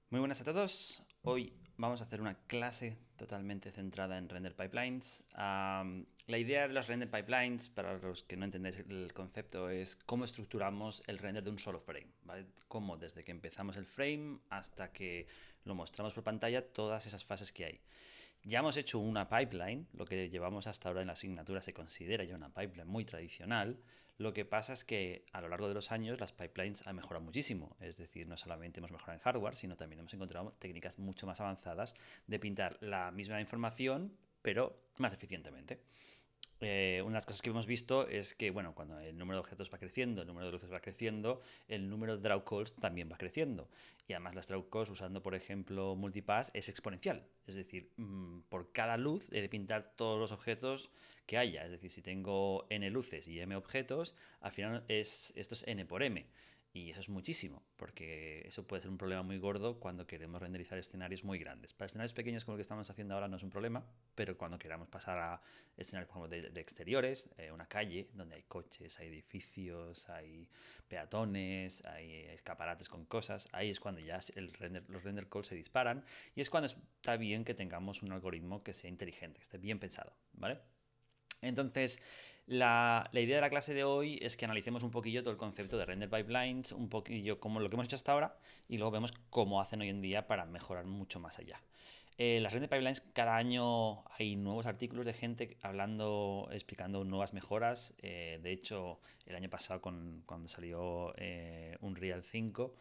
Muy buenas a todos. Hoy vamos a hacer una clase totalmente centrada en render pipelines. La idea de los render pipelines, para los que no entendéis el concepto, es cómo estructuramos el render de un solo frame, ¿vale? Cómo desde que empezamos el frame hasta que lo mostramos por pantalla, todas esas fases que hay. Ya hemos hecho una pipeline, lo que llevamos hasta ahora en la asignatura se considera ya una pipeline muy tradicional. Lo que pasa es que a lo largo de los años las pipelines han mejorado muchísimo. Es decir, no solamente hemos mejorado en hardware, sino también hemos encontrado técnicas mucho más avanzadas de pintar la misma información, pero más eficientemente. Una de las cosas que hemos visto es que, bueno, cuando el número de objetos va creciendo, el número de luces va creciendo, el número de draw calls también va creciendo. Y además las draw calls usando, por ejemplo, multipass es exponencial. Es decir, por cada luz he de pintar todos los objetos que haya. Es decir, si tengo n luces y m objetos, al final esto es n por m. Y eso es muchísimo, porque eso puede ser un problema muy gordo cuando queremos renderizar escenarios muy grandes. Para escenarios pequeños como lo que estamos haciendo ahora no es un problema, pero cuando queramos pasar a escenarios por ejemplo, de exteriores, una calle donde hay coches, hay edificios, hay peatones, hay escaparates con cosas, ahí es cuando ya los render calls se disparan y es cuando está bien que tengamos un algoritmo que sea inteligente, que esté bien pensado, ¿vale? Entonces, la idea de la clase de hoy es que analicemos un poquillo todo el concepto de render pipelines, un poquillo como lo que hemos hecho hasta ahora, y luego vemos cómo hacen hoy en día para mejorar mucho más allá. Las render pipelines, cada año hay nuevos artículos de gente hablando, explicando nuevas mejoras. De hecho, el año pasado, cuando salió Unreal 5,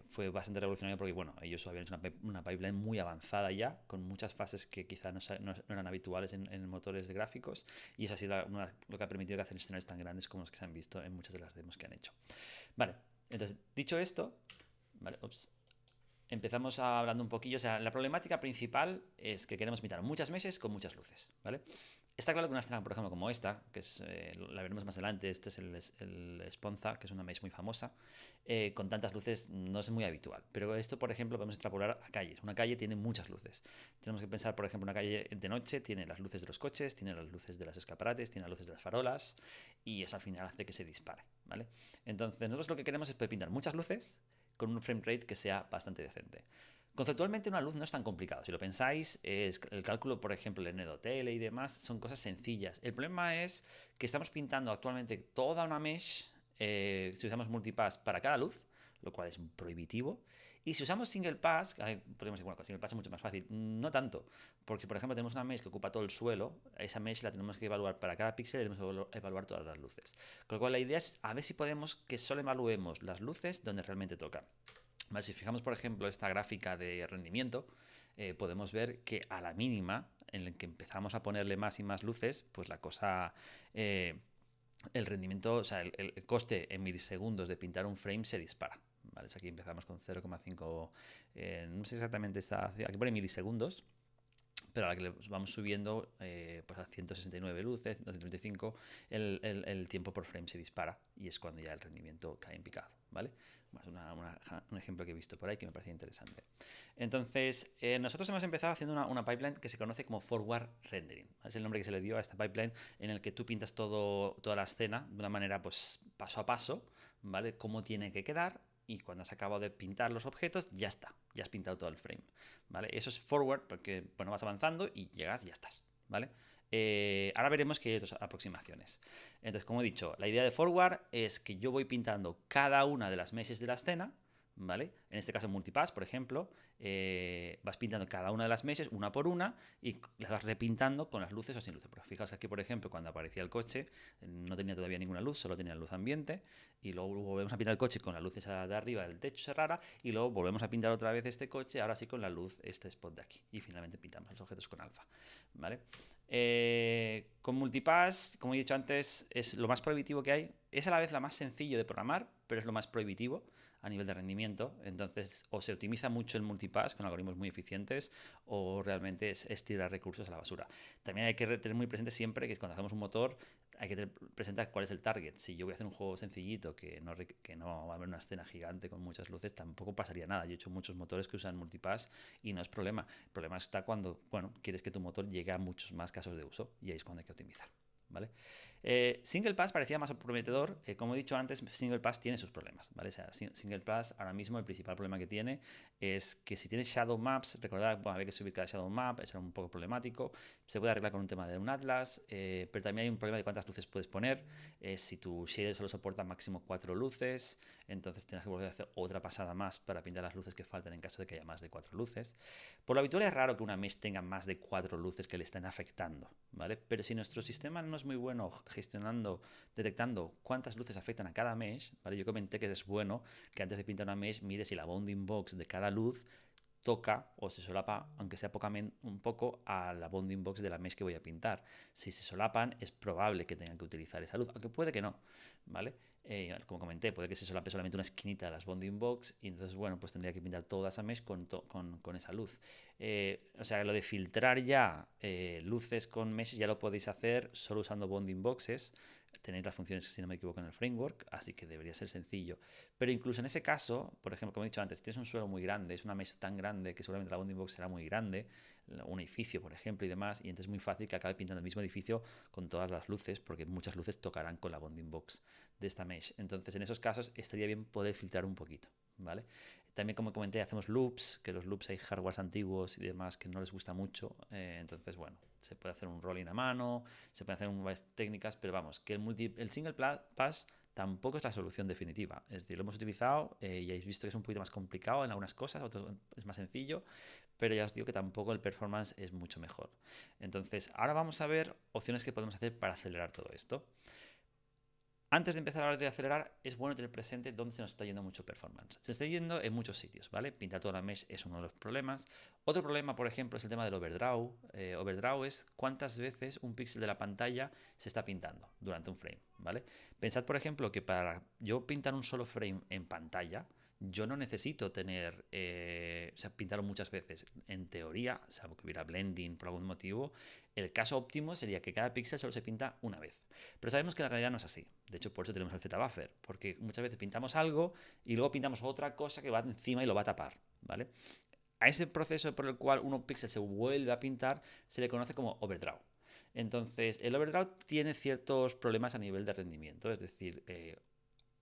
fue bastante revolucionario porque, bueno, ellos habían hecho una pipeline muy avanzada ya, con muchas fases que quizá no eran habituales en motores de gráficos, y eso ha sido lo que ha permitido que hacen escenarios tan grandes como los que se han visto en muchas de las demos que han hecho. Vale, entonces, dicho esto, vale, empezamos hablando un poquillo. O sea, la problemática principal es que queremos pintar muchas mesas con muchas luces, ¿vale? Está claro que una escena, por ejemplo, como esta, que es, la veremos más adelante, este es el Sponza, que es una mesh muy famosa, con tantas luces no es muy habitual. Pero esto, por ejemplo, podemos extrapolar a calles. Una calle tiene muchas luces. Tenemos que pensar, por ejemplo, una calle de noche tiene las luces de los coches, tiene las luces de las escaparates, tiene las luces de las farolas, y eso al final hace que se dispare, ¿vale? Entonces, nosotros lo que queremos es poder pintar muchas luces con un frame rate que sea bastante decente. Conceptualmente una luz no es tan complicado. Si lo pensáis, es el cálculo, por ejemplo, el NDOTL y demás, son cosas sencillas. El problema es que estamos pintando actualmente toda una mesh, si usamos multipass para cada luz, lo cual es prohibitivo. Y si usamos single pass, podemos decir, bueno, con single pass es mucho más fácil. No tanto, porque si por ejemplo tenemos una mesh que ocupa todo el suelo, esa mesh la tenemos que evaluar para cada píxel y tenemos que evaluar todas las luces. Con lo cual la idea es a ver si podemos que solo evaluemos las luces donde realmente toca. Vale, si fijamos, por ejemplo, esta gráfica de rendimiento, podemos ver que a la mínima, en la que empezamos a ponerle más y más luces, pues la cosa, el rendimiento, o sea, el coste en milisegundos de pintar un frame se dispara. ¿Vale? Aquí empezamos con 0,5, no sé exactamente, aquí pone milisegundos, pero a la que le vamos subiendo pues a 169 luces, 135, el tiempo por frame se dispara y es cuando ya el rendimiento cae en picado, ¿vale? Es un ejemplo que he visto por ahí que me parece interesante. Entonces, nosotros hemos empezado haciendo una pipeline que se conoce como forward rendering. Es el nombre que se le dio a esta pipeline en el que tú pintas toda la escena de una manera pues paso a paso, ¿vale? Cómo tiene que quedar, y cuando has acabado de pintar los objetos, ya está, ya has pintado todo el frame, ¿vale? Eso es forward porque, bueno, vas avanzando y llegas y ya estás, ¿vale? Ahora veremos que hay otras aproximaciones. Entonces, como he dicho, la idea de forward es que yo voy pintando cada una de las meshes de la escena, ¿vale? En este caso, multipass, por ejemplo, vas pintando cada una de las meshes una por una y las vas repintando con las luces o sin luces. Pero fijaos aquí, por ejemplo, cuando aparecía el coche, no tenía todavía ninguna luz, solo tenía luz ambiente, y luego volvemos a pintar el coche con las luces de arriba del techo cerrada, y luego volvemos a pintar otra vez este coche, ahora sí con la luz, este spot de aquí. Y finalmente pintamos los objetos con alfa, ¿vale? Con multipass, como he dicho antes, es lo más prohibitivo que hay. Es a la vez la más sencillo de programar, pero es lo más prohibitivo a nivel de rendimiento. Entonces, o se optimiza mucho el multipass con algoritmos muy eficientes, o realmente es tirar recursos a la basura. También hay que tener muy presente siempre que cuando hacemos un motor hay que tener presente cuál es el target. Si yo voy a hacer un juego sencillito que no va a haber una escena gigante con muchas luces, tampoco pasaría nada. Yo he hecho muchos motores que usan multipass y no es problema. El problema está cuando, bueno, quieres que tu motor llegue a muchos más casos de uso, y ahí es cuando hay que optimizar, ¿vale? Single Pass parecía más prometedor. Como he dicho antes, Single Pass tiene sus problemas, ¿vale? O sea, Single Pass ahora mismo el principal problema que tiene es que si tienes Shadow Maps, recordad, bueno, había que subir cada Shadow Map, eso era un poco problemático. Se puede arreglar con un tema de un Atlas, pero también hay un problema de cuántas luces puedes poner. Si tu shader solo soporta máximo 4 luces, entonces tienes que volver a hacer otra pasada más para pintar las luces que faltan en caso de que haya más de 4 luces. Por lo habitual es raro que una mesh tenga más de 4 luces que le estén afectando, ¿vale? Pero si nuestro sistema no es muy bueno gestionando, detectando cuántas luces afectan a cada mesh, ¿vale? Yo comenté que es bueno que antes de pintar una mesh mire si la bounding box de cada luz toca o se solapa, aunque sea un poco, a la bounding box de la mesh que voy a pintar. Si se solapan, es probable que tengan que utilizar esa luz, aunque puede que no, ¿vale? Como comenté, puede que se solape solamente una esquinita de las bounding box y entonces, bueno, pues tendría que pintar toda esa mesh con esa luz. O sea, lo de filtrar ya luces con meshes ya lo podéis hacer solo usando bounding boxes. Tenéis las funciones, si no me equivoco, en el framework, así que debería ser sencillo. Pero incluso en ese caso, por ejemplo, como he dicho antes, si tienes un suelo muy grande, es una mesa tan grande que seguramente la bounding box será muy grande, un edificio, por ejemplo, y demás, y entonces es muy fácil que acabe pintando el mismo edificio con todas las luces, porque muchas luces tocarán con la bounding box de esta mesh. Entonces, en esos casos, estaría bien poder filtrar un poquito, ¿vale? También, como comenté, hacemos loops, que los loops hay hardwares antiguos y demás que no les gusta mucho. Entonces, bueno, se puede hacer un rolling a mano, se pueden hacer varias técnicas, pero vamos, que el single pass tampoco es la solución definitiva. Es decir, lo hemos utilizado y habéis visto que es un poquito más complicado en algunas cosas, otras es más sencillo, pero ya os digo que tampoco el performance es mucho mejor. Entonces, ahora vamos a ver opciones que podemos hacer para acelerar todo esto. Antes de empezar a hablar de acelerar, es bueno tener presente dónde se nos está yendo mucho performance. Se nos está yendo en muchos sitios, ¿vale? Pintar toda la mesh es uno de los problemas. Otro problema, por ejemplo, es el tema del overdraw. Overdraw es cuántas veces un píxel de la pantalla se está pintando durante un frame, ¿vale? Pensad, por ejemplo, que para yo pintar un solo frame en pantalla, yo no necesito tener, o sea, pintarlo muchas veces. En teoría, salvo que hubiera blending por algún motivo, el caso óptimo sería que cada píxel solo se pinta una vez. Pero sabemos que la realidad no es así. De hecho, por eso tenemos el Z-Buffer, porque muchas veces pintamos algo y luego pintamos otra cosa que va encima y lo va a tapar, ¿vale? A ese proceso por el cual un píxel se vuelve a pintar se le conoce como overdraw. Entonces, el overdraw tiene ciertos problemas a nivel de rendimiento, es decir,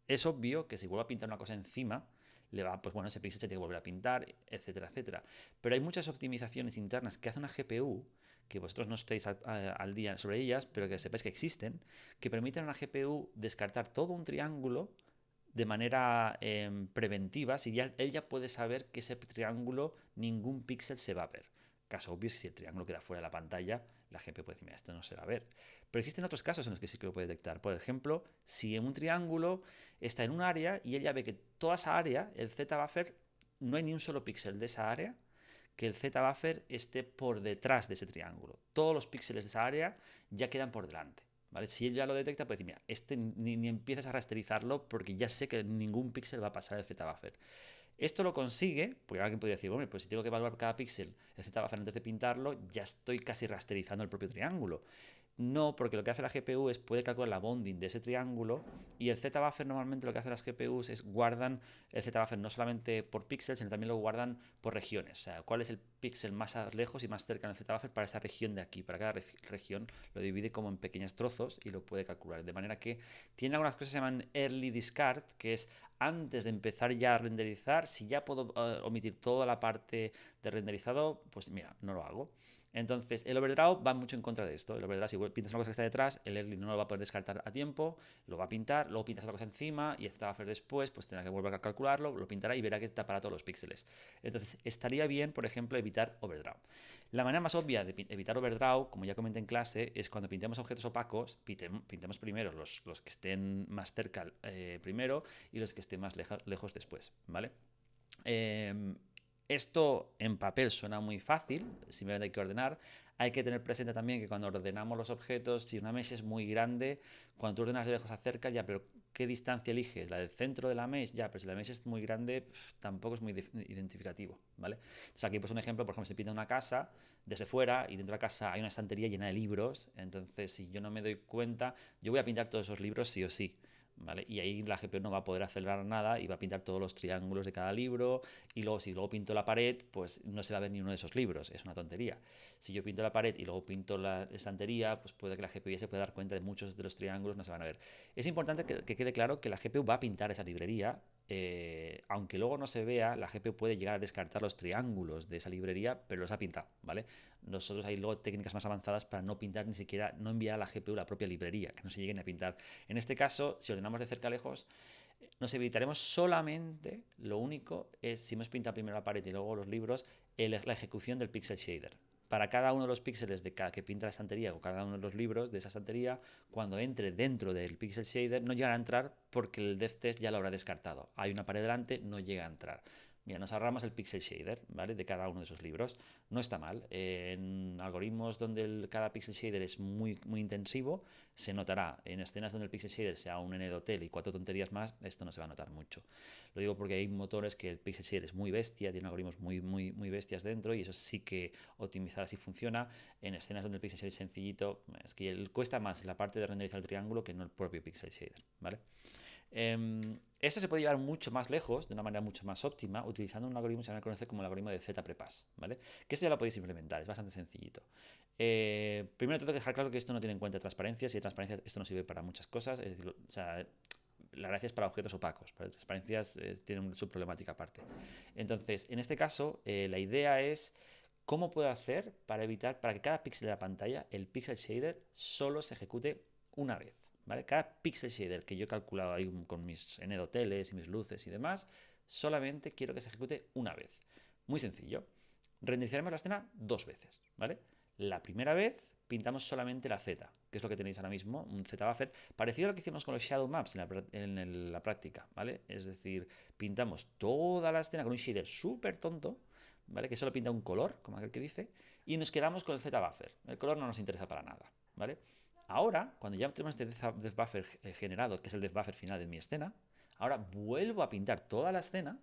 es obvio que si vuelve a pintar una cosa encima, le va, pues bueno, ese píxel se tiene que volver a pintar, etcétera, etcétera. Pero hay muchas optimizaciones internas que hace una GPU, que vosotros no estéis al día sobre ellas, pero que sepáis que existen, que permiten a una GPU descartar todo un triángulo de manera preventiva, si ya, él ya puede saber que ese triángulo ningún píxel se va a ver. Caso obvio, si el triángulo queda fuera de la pantalla, la GPU puede decir, mira, esto no se va a ver. Pero existen otros casos en los que sí que lo puede detectar. Por ejemplo, si en un triángulo está en un área y ella ve que toda esa área, el Z-buffer, no hay ni un solo píxel de esa área, que el Z-buffer esté por detrás de ese triángulo. Todos los píxeles de esa área ya quedan por delante. ¿Vale? Si él ya lo detecta, puede decir, mira, este ni empiezas a rasterizarlo porque ya sé que ningún píxel va a pasar el Z-buffer. Esto lo consigue, porque alguien podría decir, hombre, pues si tengo que evaluar cada píxel el Z-buffer antes de pintarlo, ya estoy casi rasterizando el propio triángulo. No, porque lo que hace la GPU es puede calcular la bonding de ese triángulo y el Z-buffer normalmente lo que hacen las GPUs es guardan el Z-buffer no solamente por píxeles, sino también lo guardan por regiones. O sea, cuál es el píxel más lejos y más cerca del Z-buffer para esa región de aquí. Para cada región lo divide como en pequeños trozos y lo puede calcular. De manera que tiene algunas cosas que se llaman early discard, que es antes de empezar ya a renderizar, si ya puedo omitir toda la parte de renderizado, pues mira, no lo hago. Entonces, el overdraw va mucho en contra de esto. El overdraw, si pintas una cosa que está detrás, el early no lo va a poder descartar a tiempo, lo va a pintar, luego pintas otra cosa encima y el Z-buffer después, pues tendrá que volver a calcularlo, lo pintará y verá que tapará todos los píxeles. Entonces, estaría bien, por ejemplo, evitar overdraw. La manera más obvia de evitar overdraw, como ya comenté en clase, es cuando pintemos objetos opacos, pintemos primero los que estén más cerca primero y los que estén más lejos después, ¿vale? Esto en papel suena muy fácil, simplemente hay que ordenar. Hay que tener presente también que cuando ordenamos los objetos, si una mesh es muy grande, cuando tú ordenas de lejos a cerca, ya, pero ¿qué distancia eliges? ¿La del centro de la mesh? Ya, pero si la mesh es muy grande, tampoco es muy identificativo, ¿vale? Entonces aquí pues un ejemplo, por ejemplo, se pinta una casa desde fuera y dentro de la casa hay una estantería llena de libros, entonces si yo no me doy cuenta, yo voy a pintar todos esos libros sí o sí. ¿vale? Y ahí la GPU no va a poder acelerar nada y va a pintar todos los triángulos de cada libro, y luego si luego pinto la pared, pues no se va a ver ni uno de esos libros, es una tontería. Si yo pinto la pared y luego pinto la estantería, pues puede que la GPU ya se pueda dar cuenta de muchos de los triángulos, no se van a ver. Es importante que quede claro que la GPU va a pintar esa librería, aunque luego no se vea, la GPU puede llegar a descartar los triángulos de esa librería, pero los ha pintado, ¿vale? Nosotros hay luego técnicas más avanzadas para no pintar ni siquiera, no enviar a la GPU la propia librería, que no se lleguen a pintar. En este caso, si ordenamos de cerca a lejos, nos evitaremos solamente, lo único es, si hemos pintado primero la pared y luego los libros, la ejecución del pixel shader. Para cada uno de los píxeles de cada que pinta la estantería o cada uno de los libros de esa estantería, cuando entre dentro del pixel shader no llegará a entrar porque el DevTest ya lo habrá descartado. Hay una pared delante, no llega a entrar. Mira, nos ahorramos el pixel shader, ¿vale? De cada uno de esos libros. No está mal. En algoritmos donde cada pixel shader es muy, muy intensivo, se notará. En escenas donde el pixel shader sea un N de hotel y 4 tonterías más, esto no se va a notar mucho. Lo digo porque hay motores que el pixel shader es muy bestia, tiene algoritmos muy, muy, muy bestias dentro, y eso sí que optimizar así funciona. En escenas donde el pixel shader es sencillito, es que cuesta más la parte de renderizar el triángulo que no el propio pixel shader, ¿vale? Esto se puede llevar mucho más lejos, de una manera mucho más óptima, utilizando un algoritmo que se conoce como el algoritmo de Z-Prepass, ¿vale? Que esto ya lo podéis implementar, es bastante sencillito. Primero tengo que dejar claro que esto no tiene en cuenta transparencia. Si hay transparencia, esto no sirve para muchas cosas. Es decir, o sea, la gracia es para objetos opacos. Para transparencias tienen su problemática aparte. Entonces, en este caso, la idea es cómo puedo hacer para evitar, para que cada píxel de la pantalla, el pixel shader, solo se ejecute una vez. ¿Vale? Cada pixel shader que yo he calculado ahí con mis N de hoteles y mis luces y demás, solamente quiero que se ejecute una vez. Muy sencillo. Renderizaremos la escena 2 veces, ¿vale? La primera vez pintamos solamente la Z, que es lo que tenéis ahora mismo, un Z-buffer, parecido a lo que hicimos con los shadow maps en la práctica, ¿vale? Es decir, pintamos toda la escena con un shader súper tonto, ¿vale? Que solo pinta un color, como aquel que dice, y nos quedamos con el Z-buffer. El color no nos interesa para nada, ¿vale? Ahora, cuando ya tenemos este depth-buffer generado, que es el depth-buffer final de mi escena, ahora vuelvo a pintar toda la escena,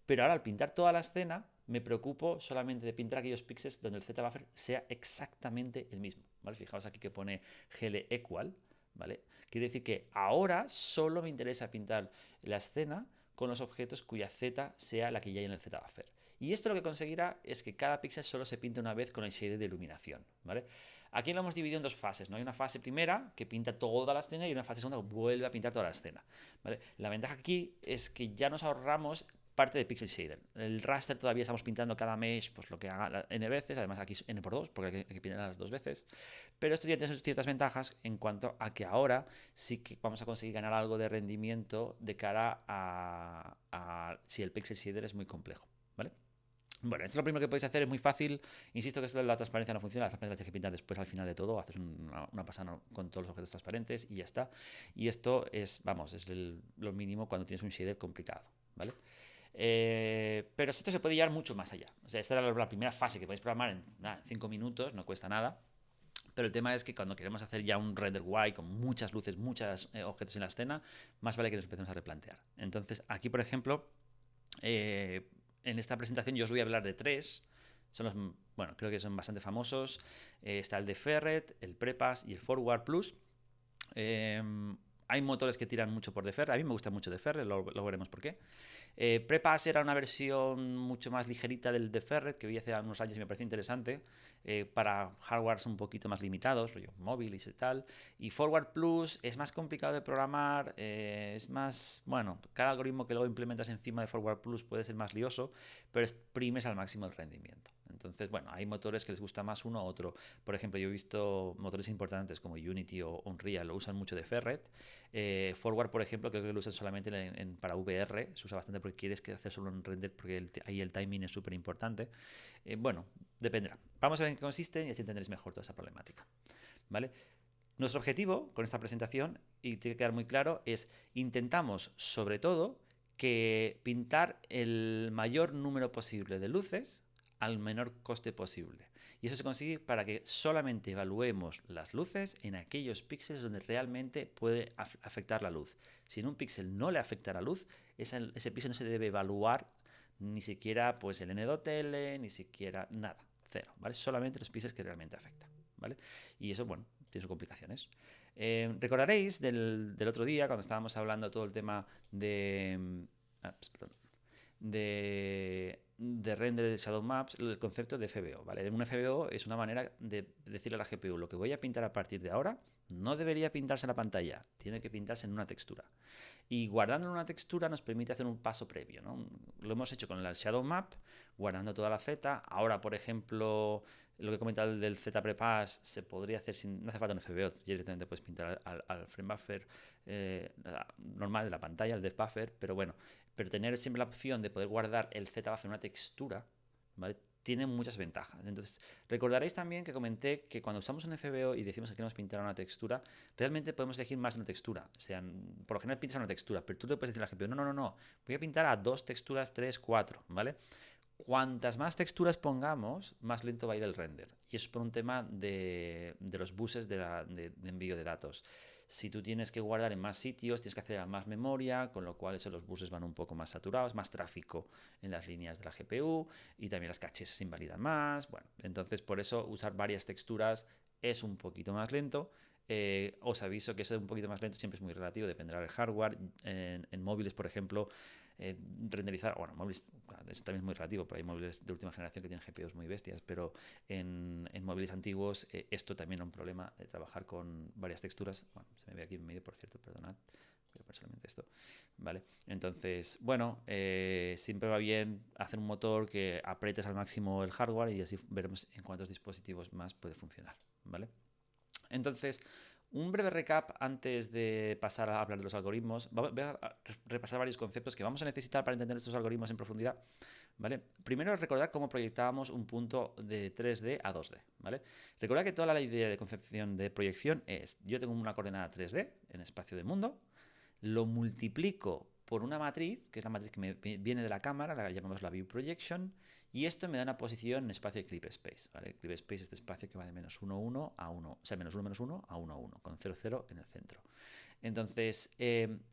pero ahora al pintar toda la escena me preocupo solamente de pintar aquellos píxeles donde el Z-buffer sea exactamente el mismo, ¿vale? Fijaos aquí que pone GL equal, ¿vale? Quiere decir que ahora solo me interesa pintar la escena con los objetos cuya Z sea la que ya hay en el Z-buffer. Y esto lo que conseguirá es que cada píxel solo se pinte una vez con el shader de iluminación, ¿vale? Aquí lo hemos dividido en dos fases, ¿no? Hay una fase primera que pinta toda la escena y una fase segunda que vuelve a pintar toda la escena, ¿vale? La ventaja aquí es que ya nos ahorramos parte de pixel shader. El raster todavía estamos pintando cada mesh, pues lo que haga n veces, además aquí es n por 2, porque hay que pintar las 2 veces. Pero esto ya tiene ciertas ventajas en cuanto a que ahora sí que vamos a conseguir ganar algo de rendimiento de cara a si el pixel shader es muy complejo, ¿vale? Bueno, esto es lo primero que podéis hacer, es muy fácil. Insisto que esto de la transparencia no funciona, las transparencias tienes que pintar después al final de todo, haces una pasada con todos los objetos transparentes y ya está. Y esto es, vamos, es lo mínimo cuando tienes un shader complicado, ¿vale? Pero esto se puede llevar mucho más allá. O sea, esta era la primera fase que podéis programar en 5 minutos, no cuesta nada. Pero el tema es que cuando queremos hacer ya un render guay con muchas luces, muchos objetos en la escena, más vale que nos empecemos a replantear. Entonces, aquí, por ejemplo, en esta presentación yo os voy a hablar de 3. Son los, bueno, creo que son bastante famosos. Está el de Ferret, el Prepass y el Forward Plus. Hay motores que tiran mucho por Deferret. A mí me gusta mucho Deferret, lo veremos por qué. Prepass era una versión mucho más ligerita del Deferret que vi hace unos años y me pareció interesante, para hardwares un poquito más limitados, rollo móviles y tal. Y Forward Plus es más complicado de programar, es más, bueno, cada algoritmo que luego implementas encima de Forward Plus puede ser más lioso, pero exprimes al máximo el rendimiento. Entonces, bueno, hay motores que les gusta más uno u otro. Por ejemplo, yo he visto motores importantes como Unity o Unreal, lo usan mucho de Ferret. Forward, por ejemplo, creo que lo usan solamente para VR, se usa bastante porque quieres que hacer solo un render, porque ahí el timing es súper importante. Bueno, dependerá. Vamos a ver en qué consiste y así entenderéis mejor toda esa problemática, ¿vale? Nuestro objetivo con esta presentación, y tiene que quedar muy claro, es intentamos, sobre todo, que pintar el mayor número posible de luces al menor coste posible. Y eso se consigue para que solamente evaluemos las luces en aquellos píxeles donde realmente puede afectar la luz. Si en un píxel no le afecta la luz, ese píxel no se debe evaluar ni siquiera pues el N2L, ni siquiera nada, cero, ¿vale? Solamente los píxeles que realmente afectan, ¿vale? Y eso, bueno, tiene sus complicaciones. Recordaréis del otro día, cuando estábamos hablando todo el tema de... perdón, de render de Shadow Maps, el concepto de FBO, ¿vale? Un FBO es una manera de decirle a la GPU, lo que voy a pintar a partir de ahora no debería pintarse en la pantalla, tiene que pintarse en una textura. Y guardando en una textura nos permite hacer un paso previo, ¿no? Lo hemos hecho con el Shadow Map, guardando toda la Z. Ahora, por ejemplo, lo que he comentado del Z Prepass se podría hacer sin... No hace falta un FBO, directamente puedes pintar al frame buffer normal de la pantalla, el depth buffer, pero bueno, pero tener siempre la opción de poder guardar el Z buffer en una textura, ¿vale? Tiene muchas ventajas. Entonces, recordaréis también que comenté que cuando usamos un FBO y decimos que queremos pintar una textura, realmente podemos elegir más de una textura. O sea, por lo general pintas una textura, pero tú le puedes decir a la GPU, no, voy a pintar a 2 texturas, 3, 4, ¿vale? Cuantas más texturas pongamos, más lento va a ir el render. Y eso es por un tema de los buses de envío de datos. Si tú tienes que guardar en más sitios, tienes que acceder a más memoria, con lo cual los buses van un poco más saturados, más tráfico en las líneas de la GPU y también las caches se invalidan más. Bueno, entonces por eso usar varias texturas es un poquito más lento. Os aviso que eso de un poquito más lento siempre es muy relativo, dependerá del hardware. En móviles, por ejemplo, renderizar, bueno, móviles, claro, eso también es muy relativo, pero hay móviles de última generación que tienen GPUs muy bestias, pero en móviles antiguos esto también era un problema de trabajar con varias texturas. Bueno, se me ve aquí en medio, por cierto, perdonad, pero personalmente esto, ¿vale? Entonces, bueno, siempre va bien hacer un motor que apretes al máximo el hardware y así veremos en cuántos dispositivos más puede funcionar, ¿vale? Entonces, un breve recap antes de pasar a hablar de los algoritmos. Voy a repasar varios conceptos que vamos a necesitar para entender estos algoritmos en profundidad. ¿Vale? Primero, recordar cómo proyectábamos un punto de 3D a 2D. ¿Vale? Recordad que toda la idea de concepción de proyección es, yo tengo una coordenada 3D en espacio de mundo, lo multiplico por una matriz, que es la matriz que me viene de la cámara, la llamamos la View Projection, y esto me da una posición en espacio de Clip Space. ¿Vale? Clip Space es este espacio que va de menos 1, 1 a 1, o sea, menos 1, menos 1 a 1, 1, con 0, 0 en el centro. Entonces,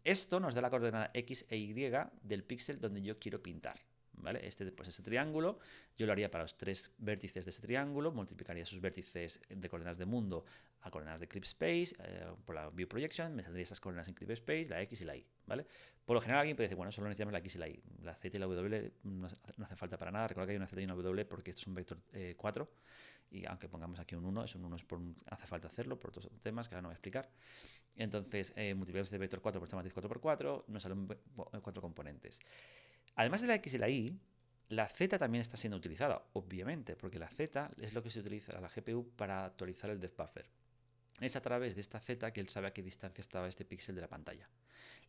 esto nos da la coordenada X e Y del píxel donde yo quiero pintar. ¿Vale? Pues ese triángulo, yo lo haría para los 3 vértices de ese triángulo, multiplicaría sus vértices de coordenadas de mundo a coordenadas de Clip Space, por la View Projection, me saldría esas coordenadas en Clip Space, la X y la Y, ¿vale? Por lo general alguien puede decir, bueno, solo necesitamos la X y la Y, la Z y la W no hace falta para nada, recuerda que hay una Z y una W porque esto es un vector 4, y aunque pongamos aquí un 1, es un 1 hace falta hacerlo por otros temas que ahora no voy a explicar. Entonces, multiplicamos este vector 4 por esta matriz 4x4, nos salen 4 componentes. Además de la X y la Y, la Z también está siendo utilizada, obviamente, porque la Z es lo que se utiliza a la GPU para actualizar el depth buffer. Es a través de esta Z que él sabe a qué distancia estaba este píxel de la pantalla.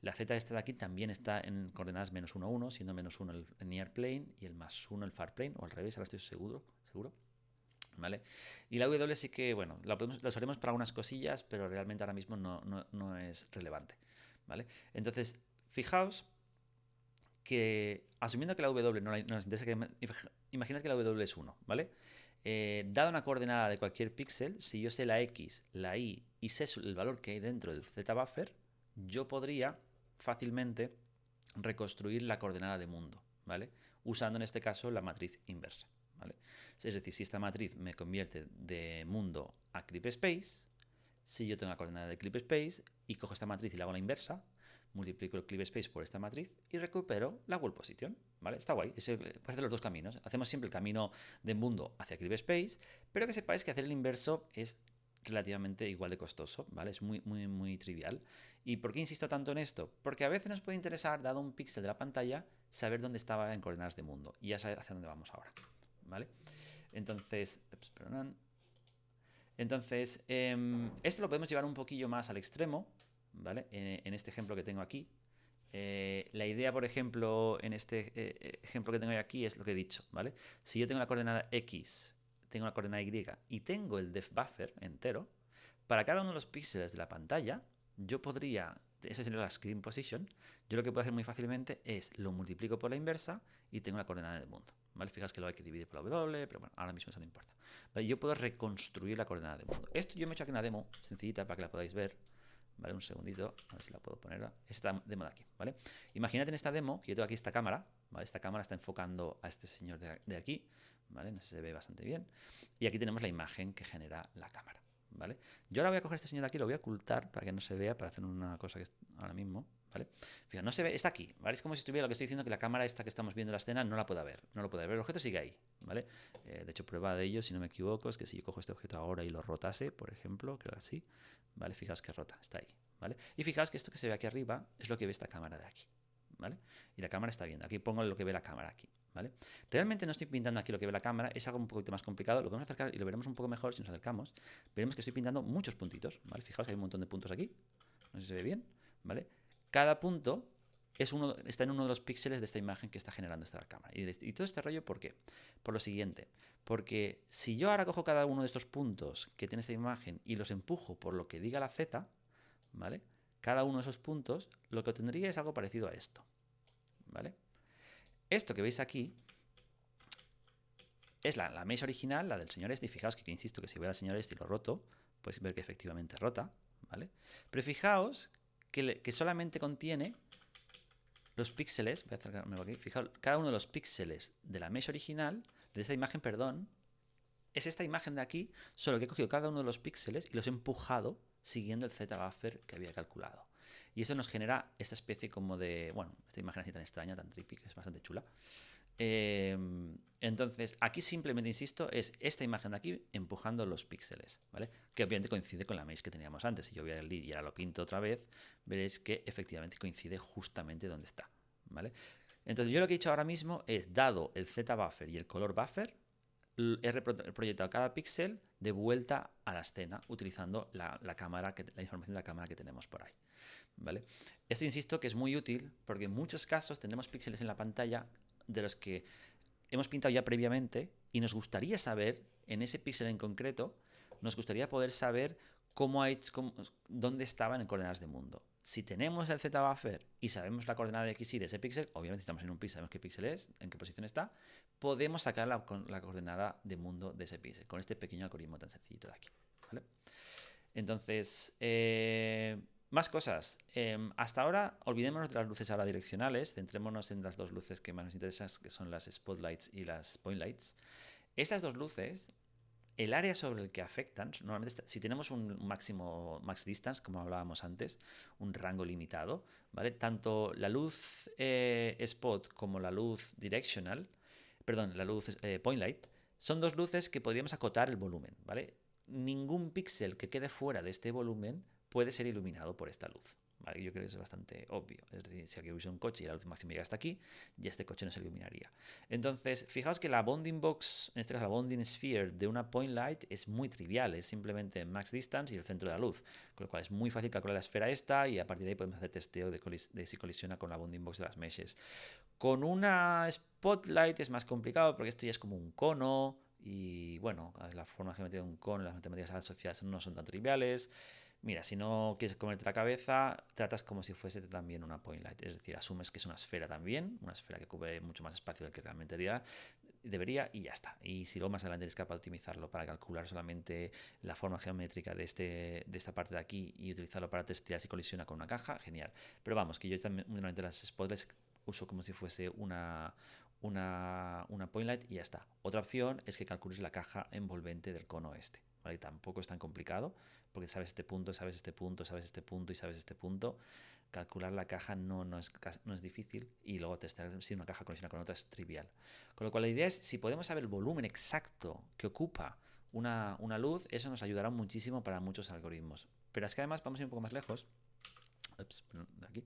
La Z esta de aquí también está en coordenadas menos 1, 1, siendo menos 1 el near plane y el más 1 el far plane, o al revés, ahora estoy seguro. ¿Vale? Y la W sí que, bueno, la usaremos para algunas cosillas, pero realmente ahora mismo no es relevante. ¿Vale? Entonces, fijaos que, asumiendo que la W no nos interesa, imaginad que la W es 1, ¿vale? Dada una coordenada de cualquier píxel, si yo sé la X, la Y y sé el valor que hay dentro del Z buffer, yo podría fácilmente reconstruir la coordenada de mundo, ¿vale? Usando en este caso la matriz inversa, ¿vale? Es decir, si esta matriz me convierte de mundo a Clip Space, si yo tengo la coordenada de Clip Space y cojo esta matriz y la hago la inversa, multiplico el Clip Space por esta matriz y recupero la World Position, ¿vale? Está guay, puede hacer los dos caminos. Hacemos siempre el camino de mundo hacia Clip Space, pero que sepáis que hacer el inverso es relativamente igual de costoso, ¿vale? Es muy trivial. ¿Y por qué insisto tanto en esto? Porque a veces nos puede interesar, dado un píxel de la pantalla, saber dónde estaba en coordenadas de mundo y ya saber hacia dónde vamos ahora, ¿vale? Entonces, esto lo podemos llevar un poquillo más al extremo, ¿vale? En este ejemplo que tengo aquí. La idea, por ejemplo, en este ejemplo que tengo aquí es lo que he dicho, ¿vale? Si yo tengo la coordenada X, tengo la coordenada Y y tengo el depth buffer entero, para cada uno de los píxeles de la pantalla, yo podría, esa sería la screen position, yo lo que puedo hacer muy fácilmente es lo multiplico por la inversa y tengo la coordenada del mundo. ¿Vale? Fijaos que lo hay que dividir por la W, pero bueno, ahora mismo eso no importa. ¿Vale? Yo puedo reconstruir la coordenada del mundo. Esto yo me he hecho aquí una demo sencillita para que la podáis ver. ¿Vale? Un segundito, a ver si la puedo poner. Esta demo de aquí, ¿vale? Imagínate en esta demo que yo tengo aquí esta cámara, ¿vale? Esta cámara está enfocando a este señor de aquí, ¿vale? No sé si se ve bastante bien. Y aquí tenemos la imagen que genera la cámara, ¿vale? Yo ahora voy a coger a este señor de aquí, lo voy a ocultar para que no se vea, para hacer una cosa que es ahora mismo, ¿vale? Fíjate, no se ve, está aquí, ¿vale? Es como si estuviera lo que estoy diciendo, que la cámara esta que estamos viendo en la escena no la pueda ver, no lo puede ver, el objeto sigue ahí, ¿vale? De hecho, prueba de ello, si no me equivoco, es que si yo cojo este objeto ahora y lo rotase, por ejemplo, creo que así, ¿vale? Fijaos que rota, está ahí, ¿vale? Y fijaos que esto que se ve aquí arriba es lo que ve esta cámara de aquí, ¿vale? Y la cámara está viendo, aquí pongo lo que ve la cámara aquí, ¿vale? Realmente no estoy pintando aquí lo que ve la cámara, es algo un poquito más complicado, lo podemos acercar y lo veremos un poco mejor si nos acercamos. Veremos que estoy pintando muchos puntitos, ¿vale? Fijaos que hay un montón de puntos aquí, no sé si se ve bien, ¿vale? Cada punto está en uno de los píxeles de esta imagen que está generando esta cámara. Y todo este rollo, ¿por qué? Por lo siguiente, porque si yo ahora cojo cada uno de estos puntos que tiene esta imagen y los empujo por lo que diga la Z, ¿vale? Cada uno de esos puntos, lo que obtendría es algo parecido a esto, ¿vale? Esto que veis aquí es la mesh original, la del señor este, y fijaos que insisto que si voy al señor este y lo roto, podéis ver que efectivamente rota, ¿vale? Pero fijaos que solamente contiene los píxeles, voy a acercarme aquí, fijaos, cada uno de los píxeles de la mesh original, de esta imagen, perdón, es esta imagen de aquí, solo que he cogido cada uno de los píxeles y los he empujado siguiendo el Z-buffer que había calculado. Y eso nos genera esta especie como de, bueno, esta imagen así tan extraña, tan trippy, que es bastante chula. Entonces, aquí simplemente, insisto, es esta imagen de aquí empujando los píxeles, ¿vale? Que obviamente coincide con la mesh que teníamos antes. Si yo voy al lead y ahora lo pinto otra vez, veréis que efectivamente coincide justamente donde está, ¿vale? Entonces, yo lo que he hecho ahora mismo es, dado el Z-buffer y el color buffer, he proyectado cada píxel de vuelta a la escena utilizando la información de la cámara que tenemos por ahí, ¿vale? Esto insisto que es muy útil porque en muchos casos tendremos píxeles en la pantalla de los que hemos pintado ya previamente y nos gustaría saber, en ese píxel en concreto, nos gustaría poder saber dónde estaban en coordenadas de mundo. Si tenemos el Z-buffer y sabemos la coordenada de X y de ese píxel, obviamente estamos en un píxel, sabemos qué píxel es, en qué posición está, podemos sacar la coordenada de mundo de ese píxel con este pequeño algoritmo tan sencillito de aquí, ¿vale? Entonces, más cosas. Hasta ahora, olvidémonos de las luces ahora direccionales, centrémonos en las dos luces que más nos interesan, que son las spotlights y las point lights. Estas dos luces, el área sobre el que afectan, normalmente si tenemos un max distance, como hablábamos antes, un rango limitado, ¿vale? Tanto la luz spot como la luz directional, perdón, la luz point light, son dos luces que podríamos acotar el volumen, ¿vale? Ningún píxel que quede fuera de este volumen puede ser iluminado por esta luz, ¿vale? Yo creo que eso es bastante obvio. Es decir, si aquí hubiese un coche y la luz máxima llega hasta aquí, ya este coche no se iluminaría. Entonces, fijaos que la bounding box, en este caso la bounding sphere de una point light es muy trivial, es simplemente max distance y el centro de la luz, con lo cual es muy fácil calcular la esfera esta y a partir de ahí podemos hacer testeo de si colisiona con la bounding box de las meshes. Con una spotlight es más complicado porque esto ya es como un cono y bueno, la forma geométrica de un cono, las matemáticas asociadas no son tan triviales. Mira, si no quieres comerte la cabeza, tratas como si fuese también una point light, es decir, asumes que es una esfera también, una esfera que cubre mucho más espacio del que realmente debería y ya está. Y si luego más adelante eres capaz de optimizarlo para calcular solamente la forma geométrica de esta parte de aquí y utilizarlo para testear si colisiona con una caja, genial. Pero vamos, que yo también normalmente las spotlights uso como si fuese una point light y ya está. Otra opción es que calcules la caja envolvente del cono este, ¿vale? Tampoco es tan complicado porque sabes este punto, sabes este punto, sabes este punto y sabes este punto. Calcular la caja no es difícil y luego testear si una caja colisiona con otra es trivial. Con lo cual la idea es, si podemos saber el volumen exacto que ocupa una luz, eso nos ayudará muchísimo para muchos algoritmos. Pero es que además vamos a ir un poco más lejos. Ups, de aquí.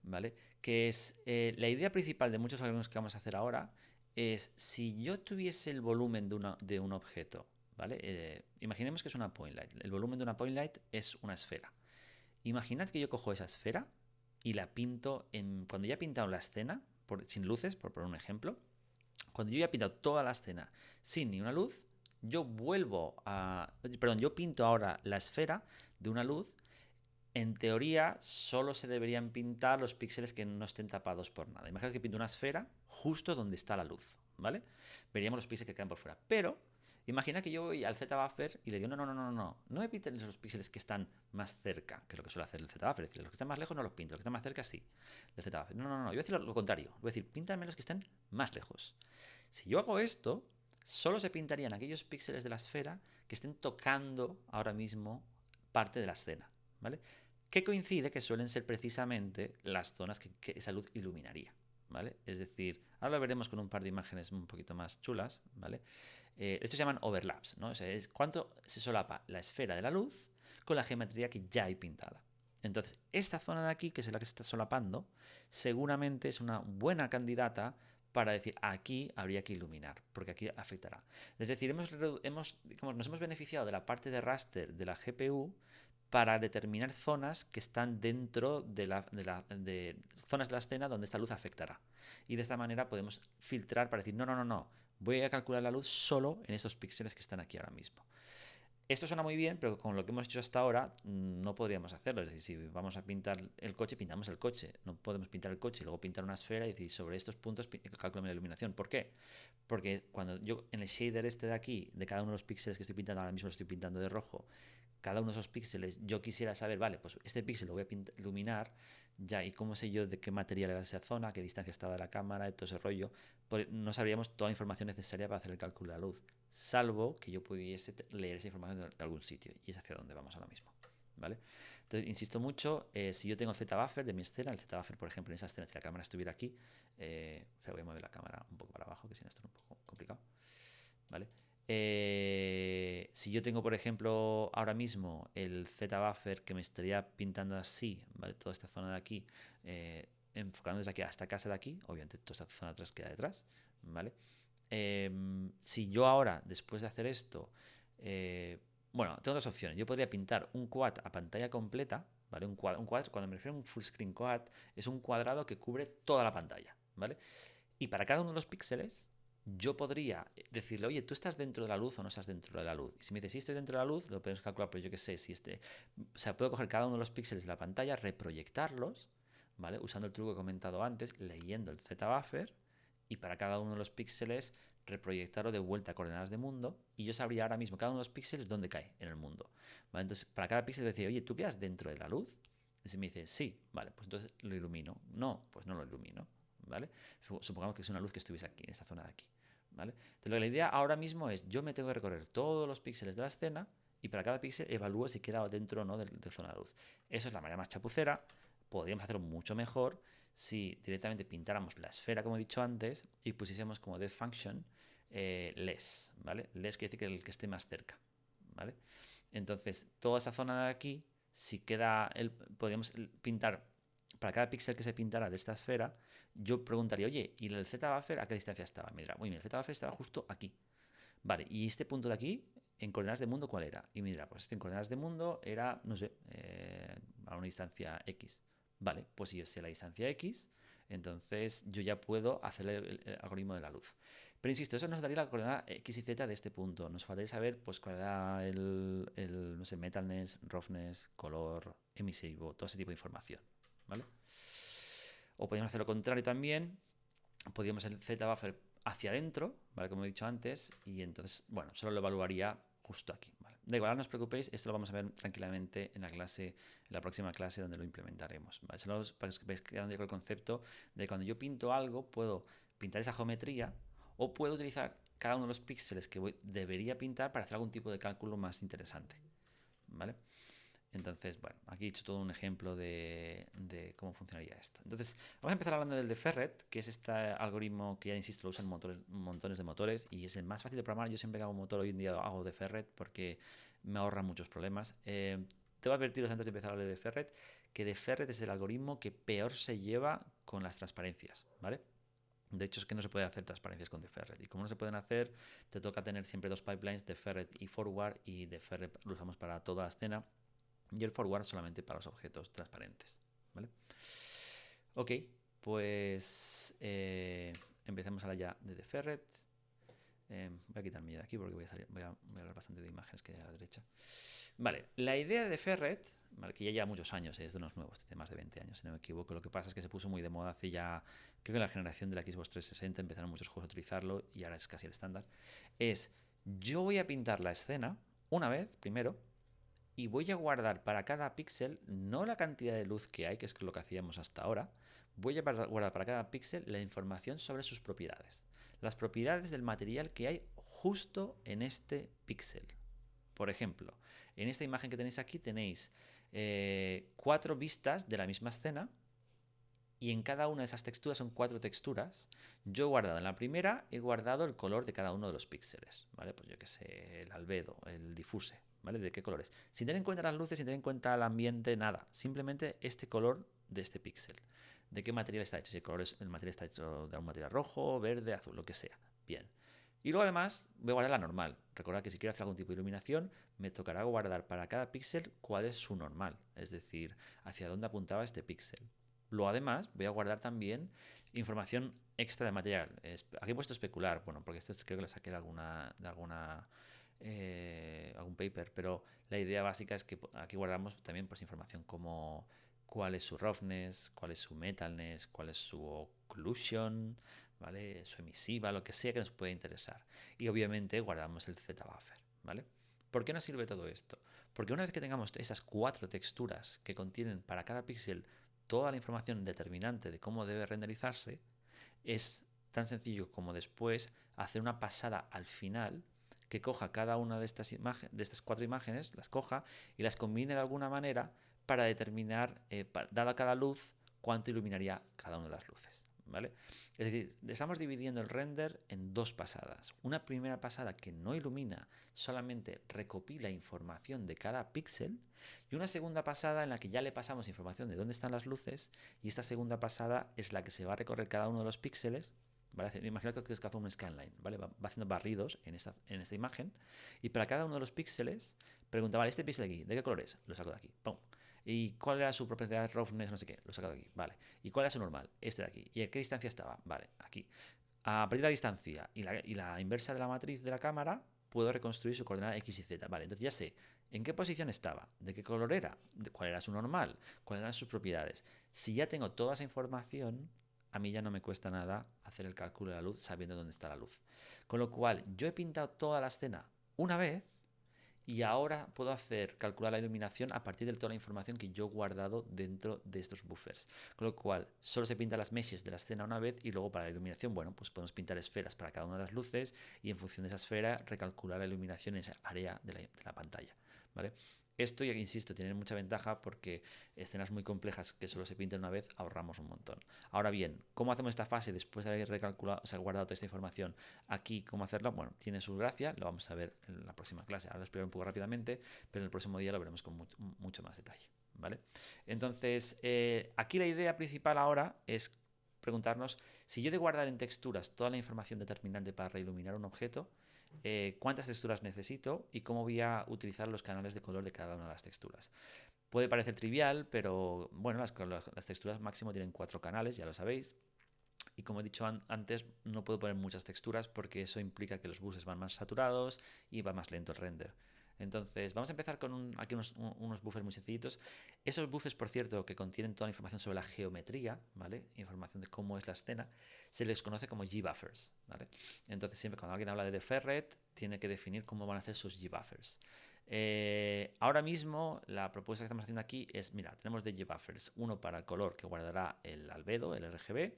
¿Vale? Que es la idea principal de muchos algoritmos que vamos a hacer ahora es si yo tuviese el volumen de un objeto, ¿vale? Imaginemos que es una point light. El volumen de una point light es una esfera. Imaginad que yo cojo esa esfera y la pinto cuando ya he pintado la escena, sin luces, por poner un ejemplo, cuando yo ya he pintado toda la escena sin ni una luz, yo pinto ahora la esfera de una luz. En teoría, solo se deberían pintar los píxeles que no estén tapados por nada. Imagina que pinto una esfera justo donde está la luz, ¿vale? Veríamos los píxeles que quedan por fuera. Pero, imagina que yo voy al Z-buffer y le digo, no me pinten los píxeles que están más cerca, que es lo que suele hacer el Z-buffer. Es decir, los que están más lejos no los pinto, los que están más cerca sí, del Z-buffer. No, yo voy a decir lo contrario. Voy a decir, píntame los que estén más lejos. Si yo hago esto, solo se pintarían aquellos píxeles de la esfera que estén tocando ahora mismo parte de la escena, ¿vale? Que coincide que suelen ser precisamente las zonas que esa luz iluminaría, ¿vale? Es decir, ahora lo veremos con un par de imágenes un poquito más chulas, ¿vale? Estos se llaman overlaps, ¿no? O sea, es cuánto se solapa la esfera de la luz con la geometría que ya hay pintada. Entonces, esta zona de aquí, que es la que se está solapando, seguramente es una buena candidata para decir aquí habría que iluminar, porque aquí afectará. Es decir, nos hemos beneficiado de la parte de raster de la GPU para determinar zonas que están dentro de zonas de la escena donde esta luz afectará. Y de esta manera podemos filtrar para decir, no, voy a calcular la luz solo en esos píxeles que están aquí ahora mismo. Esto suena muy bien, pero con lo que hemos hecho hasta ahora no podríamos hacerlo. Es decir, si vamos a pintar el coche, pintamos el coche. No podemos pintar el coche y luego pintar una esfera y decir sobre estos puntos calculame la iluminación. ¿Por qué? Porque cuando yo en el shader este de aquí, de cada uno de los píxeles que estoy pintando, ahora mismo lo estoy pintando de rojo, cada uno de esos píxeles, yo quisiera saber, vale, pues este píxel lo voy a iluminar, ya, y cómo sé yo de qué material era esa zona, qué distancia estaba de la cámara, de todo ese rollo, pues no sabríamos toda la información necesaria para hacer el cálculo de la luz, salvo que yo pudiese leer esa información de algún sitio, y es hacia donde vamos ahora mismo, ¿vale? Entonces, insisto mucho, si yo tengo el Z-buffer de mi escena, el Z-buffer, por ejemplo, en esa escena, si la cámara estuviera aquí, voy a mover la cámara un poco para abajo, que si no esto es un poco complicado, ¿vale? Si yo tengo, por ejemplo, ahora mismo el Z-buffer que me estaría pintando así, ¿vale? Toda esta zona de aquí, enfocando desde aquí hasta casa de aquí, obviamente toda esta zona atrás queda detrás, ¿vale? Si yo ahora, después de hacer esto, bueno, tengo dos opciones. Yo podría pintar un quad a pantalla completa, ¿vale? Un quad, cuando me refiero a un full screen quad, es un cuadrado que cubre toda la pantalla, ¿vale? Y para cada uno de los píxeles, yo podría decirle, oye, ¿tú estás dentro de la luz o no estás dentro de la luz? Y si me dice, sí, estoy dentro de la luz, lo podemos calcular, pues yo qué sé, si o sea, puedo coger cada uno de los píxeles de la pantalla, reproyectarlos, ¿vale? Usando el truco que he comentado antes, leyendo el Z-buffer, y para cada uno de los píxeles reproyectarlo de vuelta a coordenadas de mundo, y yo sabría ahora mismo cada uno de los píxeles dónde cae en el mundo, ¿vale? Entonces, para cada píxel decir, oye, ¿tú quedas dentro de la luz? Y si me dice, sí, vale, pues entonces lo ilumino. No, pues no lo ilumino, ¿vale? Supongamos que es una luz que estuviese aquí, en esta zona de aquí, ¿vale? Entonces, la idea ahora mismo es, yo me tengo que recorrer todos los píxeles de la escena y para cada píxel evalúo si queda dentro o no de zona de luz. Eso es la manera más chapucera. Podríamos hacerlo mucho mejor si directamente pintáramos la esfera, como he dicho antes, y pusiésemos como depth function less, ¿vale? Less quiere decir que el que esté más cerca, ¿vale? Entonces, toda esa zona de aquí, si queda, podríamos pintar para cada píxel que se pintara de esta esfera, yo preguntaría, oye, ¿y el Z-buffer a qué distancia estaba? Me dirá, muy bien, el Z-buffer estaba justo aquí. Vale, ¿y este punto de aquí, en coordenadas de mundo, cuál era? Y me dirá, pues este en coordenadas de mundo era, no sé, a una distancia X. Vale, pues si yo sé la distancia X, entonces yo ya puedo hacer el algoritmo de la luz. Pero insisto, eso nos daría la coordenada X y Z de este punto. Nos faltaría saber pues, cuál era no sé, metalness, roughness, color, emissivo, todo ese tipo de información. ¿Vale? O podríamos hacer lo contrario también. Podríamos el Z-buffer hacia adentro, ¿vale? Como he dicho antes, y entonces, bueno, solo lo evaluaría justo aquí, ¿vale? Da igual, no os preocupéis, esto lo vamos a ver tranquilamente en la próxima clase donde lo implementaremos, ¿vale? Solo para que os veáis quedando con el concepto de cuando yo pinto algo, puedo pintar esa geometría o puedo utilizar cada uno de los píxeles que debería pintar para hacer algún tipo de cálculo más interesante, ¿vale? Entonces, bueno, aquí he hecho todo un ejemplo de cómo funcionaría esto. Entonces, vamos a empezar hablando del de Ferret, que es este algoritmo que ya insisto, lo usan montones de motores y es el más fácil de programar. Yo siempre que hago un motor hoy en día hago de Ferret porque me ahorra muchos problemas. Te voy a advertiros antes de empezar a hablar de Ferret que de Ferret es el algoritmo que peor se lleva con las transparencias, ¿vale? De hecho, es que no se puede hacer transparencias con Deferred. Y como no se pueden hacer, te toca tener siempre dos pipelines, Deferred y Forward. Y Deferred lo usamos para toda la escena y el Forward solamente para los objetos transparentes. ¿Vale? Ok, pues empecemos ahora ya de Deferred. Voy a quitarme yo de aquí porque voy a hablar bastante de imágenes que hay a la derecha. Vale, la idea de Ferret, ¿vale? Que ya lleva muchos años, es de unos nuevos, tiene más de 20 años, si no me equivoco. Lo que pasa es que se puso muy de moda hace ya, creo que en la generación de la Xbox 360 empezaron muchos juegos a utilizarlo y ahora es casi el estándar. Es, yo voy a pintar la escena una vez, primero, y voy a guardar para cada píxel no la cantidad de luz que hay, que es lo que hacíamos hasta ahora, voy a guardar para cada píxel la información sobre sus propiedades. Las propiedades del material que hay justo en este píxel. Por ejemplo, en esta imagen que tenéis aquí tenéis 4 vistas de la misma escena y en cada una de esas texturas son 4 texturas. Yo he guardado en la primera, he guardado el color de cada uno de los píxeles, ¿vale? Pues yo que sé, el albedo, el diffuse, ¿vale? ¿De qué colores? Sin tener en cuenta las luces, sin tener en cuenta el ambiente, nada. Simplemente este color de este píxel. ¿De qué material está hecho? Si el material está hecho de un material rojo, verde, azul, lo que sea. Bien. Y luego además voy a guardar la normal. Recordad que si quiero hacer algún tipo de iluminación, me tocará guardar para cada píxel cuál es su normal. Es decir, hacia dónde apuntaba este píxel. Luego además voy a guardar también información extra de material. Aquí he puesto especular, bueno, porque esto creo que lo saqué de algún paper, pero la idea básica es que aquí guardamos también pues información como cuál es su roughness, cuál es su metalness, cuál es su occlusion, ¿vale? Su emisiva, lo que sea que nos pueda interesar. Y obviamente guardamos el Z-buffer, ¿vale? ¿Por qué nos sirve todo esto? Porque una vez que tengamos esas 4 texturas que contienen para cada píxel toda la información determinante de cómo debe renderizarse, es tan sencillo como después hacer una pasada al final que coja cada una de estas 4 imágenes, las coja y las combine de alguna manera para determinar, dada cada luz, cuánto iluminaría cada una de las luces. ¿Vale? Es decir, estamos dividiendo el render en 2 pasadas. Una primera pasada que no ilumina, solamente recopila información de cada píxel, y una segunda pasada en la que ya le pasamos información de dónde están las luces, y esta segunda pasada es la que se va a recorrer cada uno de los píxeles. ¿Vale? Imagino que es que hace un scanline, ¿vale? Va haciendo barridos en esta imagen, y para cada uno de los píxeles pregunta, vale, este píxel de aquí, ¿de qué color es? Lo saco de aquí, ¡pum! ¿Y cuál era su propiedad, roughness, no sé qué? Lo saco de aquí, vale. ¿Y cuál era su normal? Este de aquí. ¿Y a qué distancia estaba? Vale, aquí. A partir de la distancia y la inversa de la matriz de la cámara, puedo reconstruir su coordenada x y z. Vale, entonces ya sé en qué posición estaba, de qué color era, cuál era su normal, cuáles eran sus propiedades. Si ya tengo toda esa información, a mí ya no me cuesta nada hacer el cálculo de la luz sabiendo dónde está la luz. Con lo cual, yo he pintado toda la escena una vez y ahora puedo calcular la iluminación a partir de toda la información que yo he guardado dentro de estos buffers. Con lo cual, solo se pinta las meshes de la escena una vez y luego para la iluminación, bueno, pues podemos pintar esferas para cada una de las luces y en función de esa esfera recalcular la iluminación en esa área de la pantalla, ¿vale? Esto, ya insisto, tiene mucha ventaja porque escenas muy complejas que solo se pintan una vez ahorramos un montón. Ahora bien, ¿cómo hacemos esta fase después de haber recalculado, o sea, guardado toda esta información? Aquí, ¿cómo hacerlo? Bueno, tiene su gracia, lo vamos a ver en la próxima clase. Ahora lo explico un poco rápidamente, pero en el próximo día lo veremos con mucho más detalle, ¿vale? Entonces, aquí la idea principal ahora es preguntarnos si yo de guardar en texturas toda la información determinante para reiluminar un objeto, cuántas texturas necesito y cómo voy a utilizar los canales de color de cada una de las texturas. Puede parecer trivial, pero bueno, las texturas máximo tienen 4 canales, ya lo sabéis. Y como he dicho antes, no puedo poner muchas texturas porque eso implica que los buses van más saturados y va más lento el render. Entonces, vamos a empezar con aquí unos buffers muy sencillitos. Esos buffers, por cierto, que contienen toda la información sobre la geometría, ¿vale? Información de cómo es la escena, se les conoce como G-buffers, ¿vale? Entonces, siempre cuando alguien habla de Ferret, tiene que definir cómo van a ser sus G-buffers. Ahora mismo, la propuesta que estamos haciendo aquí es, mira, tenemos de G-buffers, uno para el color que guardará el albedo, el RGB,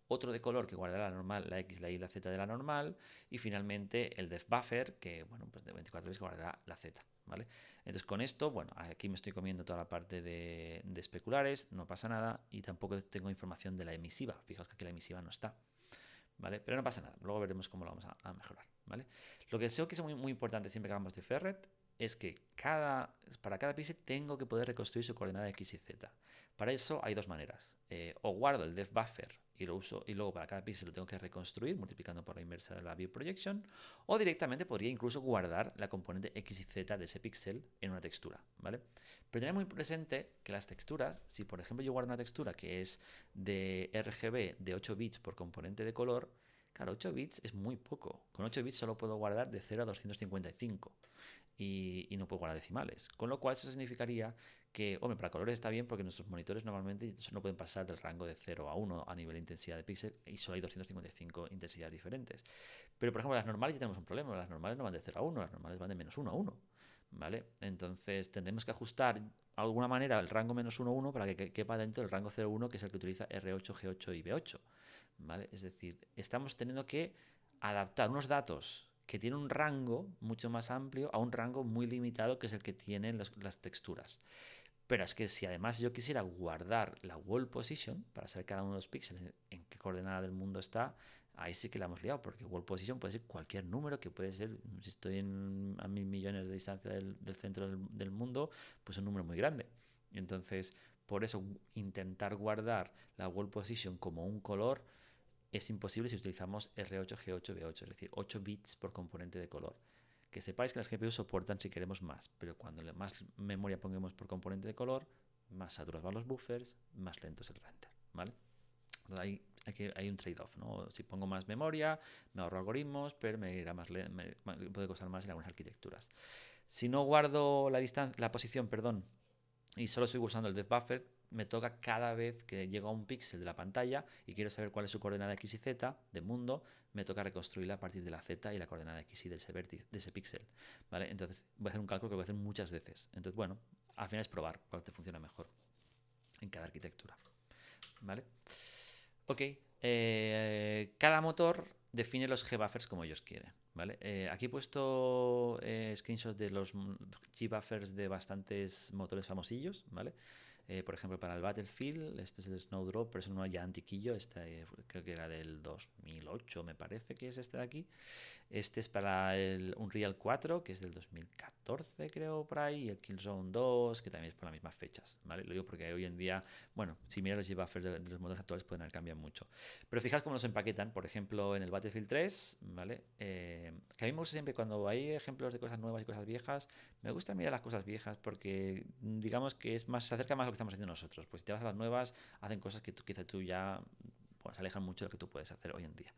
otro de color que guardará la normal, la X, la Y, la Z de la normal, y finalmente el depth buffer, que bueno, pues de 24 bits guardará la Z, ¿vale? Entonces con esto, bueno, aquí me estoy comiendo toda la parte de especulares, no pasa nada, y tampoco tengo información de la emisiva, fijaos que aquí la emisiva no está, ¿vale? Pero no pasa nada, luego veremos cómo lo vamos a mejorar, ¿vale? Lo que creo que es muy importante siempre que hablamos de Ferret es que para cada píxel tengo que poder reconstruir su coordenada X y Z. Para eso hay 2 maneras. O guardo el depth buffer y lo uso y luego para cada píxel lo tengo que reconstruir multiplicando por la inversa de la view projection, o directamente podría incluso guardar la componente X y Z de ese píxel en una textura, ¿vale? Pero tened muy presente que las texturas, si por ejemplo yo guardo una textura que es de RGB de 8 bits por componente de color, claro, 8 bits es muy poco. Con 8 bits solo puedo guardar de 0 a 255 y no puedo guardar decimales. Con lo cual eso significaría que, hombre, para colores está bien porque nuestros monitores normalmente no pueden pasar del rango de 0 a 1 a nivel de intensidad de píxel y solo hay 255 intensidades diferentes. Pero, por ejemplo, las normales ya tenemos un problema. Las normales no van de 0 a 1, las normales van de menos 1 a 1. ¿Vale? Entonces tendremos que ajustar de alguna manera el rango menos 1 a 1 para que quepa dentro del rango 0 a 1, que es el que utiliza R8, G8 y B8. ¿Vale? Es decir, estamos teniendo que adaptar unos datos que tiene un rango mucho más amplio a un rango muy limitado que es el que tienen las texturas. Pero es que si además yo quisiera guardar la wall position para saber cada uno de los píxeles en qué coordenada del mundo está, ahí sí que la hemos liado, porque wall position puede ser cualquier número, que puede ser, si estoy a 1000 millones de distancia del centro del mundo, pues un número muy grande. Entonces, por eso intentar guardar la wall position como un color es imposible si utilizamos R8, G8, B8, es decir, 8 bits por componente de color. Que sepáis que las GPU soportan si queremos más, pero cuando más memoria pongamos por componente de color, más saturados van los buffers, más lento es el render, ¿vale? Entonces hay un trade-off, ¿no? Si pongo más memoria, me ahorro algoritmos, pero me irá puede costar más en algunas arquitecturas. Si no guardo la posición, perdón, y solo estoy usando el depth buffer, me toca cada vez que llego a un píxel de la pantalla y quiero saber cuál es su coordenada X y Z de mundo, me toca reconstruirla a partir de la Z y la coordenada X y de ese píxel, ¿vale? Entonces voy a hacer un cálculo que voy a hacer muchas veces. Entonces, bueno, al final es probar cuál te funciona mejor en cada arquitectura, ¿vale? Ok, cada motor define los G-buffers como ellos quieren, ¿vale? Aquí he puesto screenshots de los G-buffers de bastantes motores famosillos, ¿vale? Por ejemplo, para el Battlefield, este es el Snowdrop, pero es uno ya antiquillo, este creo que era del 2008, me parece que es este de aquí. Este es para el Unreal 4, que es del 2014, creo, por ahí, y el Killzone 2, que también es por las mismas fechas, ¿vale? Lo digo porque hoy en día, bueno, si miras los G-buffers de los modelos actuales pueden haber cambiado mucho. Pero fijaos cómo los empaquetan, por ejemplo, en el Battlefield 3, ¿vale? Que a mí me gusta siempre cuando hay ejemplos de cosas nuevas y cosas viejas, me gusta mirar las cosas viejas porque digamos que se acerca más a lo que estamos haciendo nosotros. Pues si te vas a las nuevas, hacen cosas que quizá tú ya pues, se alejan mucho de lo que tú puedes hacer hoy en día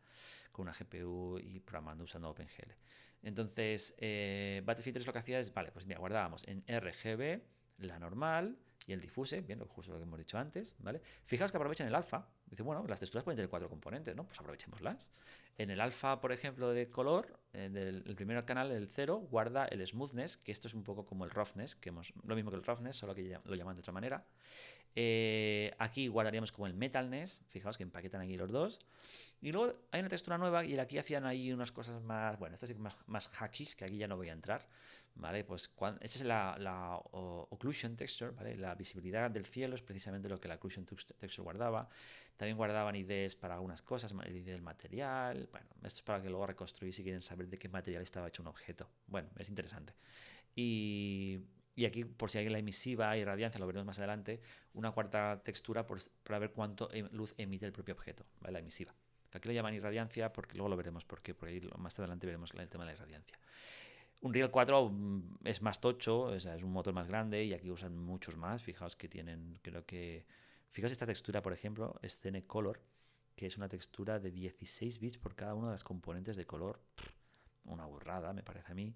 con una GPU y programando usando OpenGL. Entonces, Battlefield 3 lo que hacía es, vale, pues mira, guardábamos en RGB la normal y el diffuse, bien, justo lo que hemos dicho antes, ¿vale? Fijaos que aprovechan el alfa. Dice, bueno, las texturas pueden tener 4 componentes, ¿no? Pues aprovechémoslas. En el alfa, por ejemplo, de color, el primer canal, el 0, guarda el smoothness, que esto es un poco como el roughness, lo mismo que el roughness, solo que lo llaman de otra manera. Aquí guardaríamos como el metalness, fijaos que empaquetan aquí los dos. Y luego hay una textura nueva y aquí hacían ahí unas cosas más, bueno, esto sí más hackish, que aquí ya no voy a entrar, ¿vale? Pues esta es la occlusion texture, ¿vale? La visibilidad del cielo es precisamente lo que la occlusion texture guardaba. También guardaban IDs para algunas cosas, el ID del material, bueno, esto es para que luego reconstruir si quieren saber de qué material estaba hecho un objeto. Bueno, es interesante. Y aquí, por si hay la emisiva y radiancia, lo veremos más adelante, una cuarta textura para ver cuánto luz emite el propio objeto, ¿vale? La emisiva. Aquí lo llaman irradiancia porque luego lo veremos por qué, porque ahí más adelante veremos el tema de la irradiancia. Unreal 4 es más tocho, o sea, es un motor más grande y aquí usan muchos más. Fijaos que tienen, creo que... Fijaos esta textura, por ejemplo, Scene Color, que es una textura de 16 bits por cada una de las componentes de color. Una burrada, me parece a mí.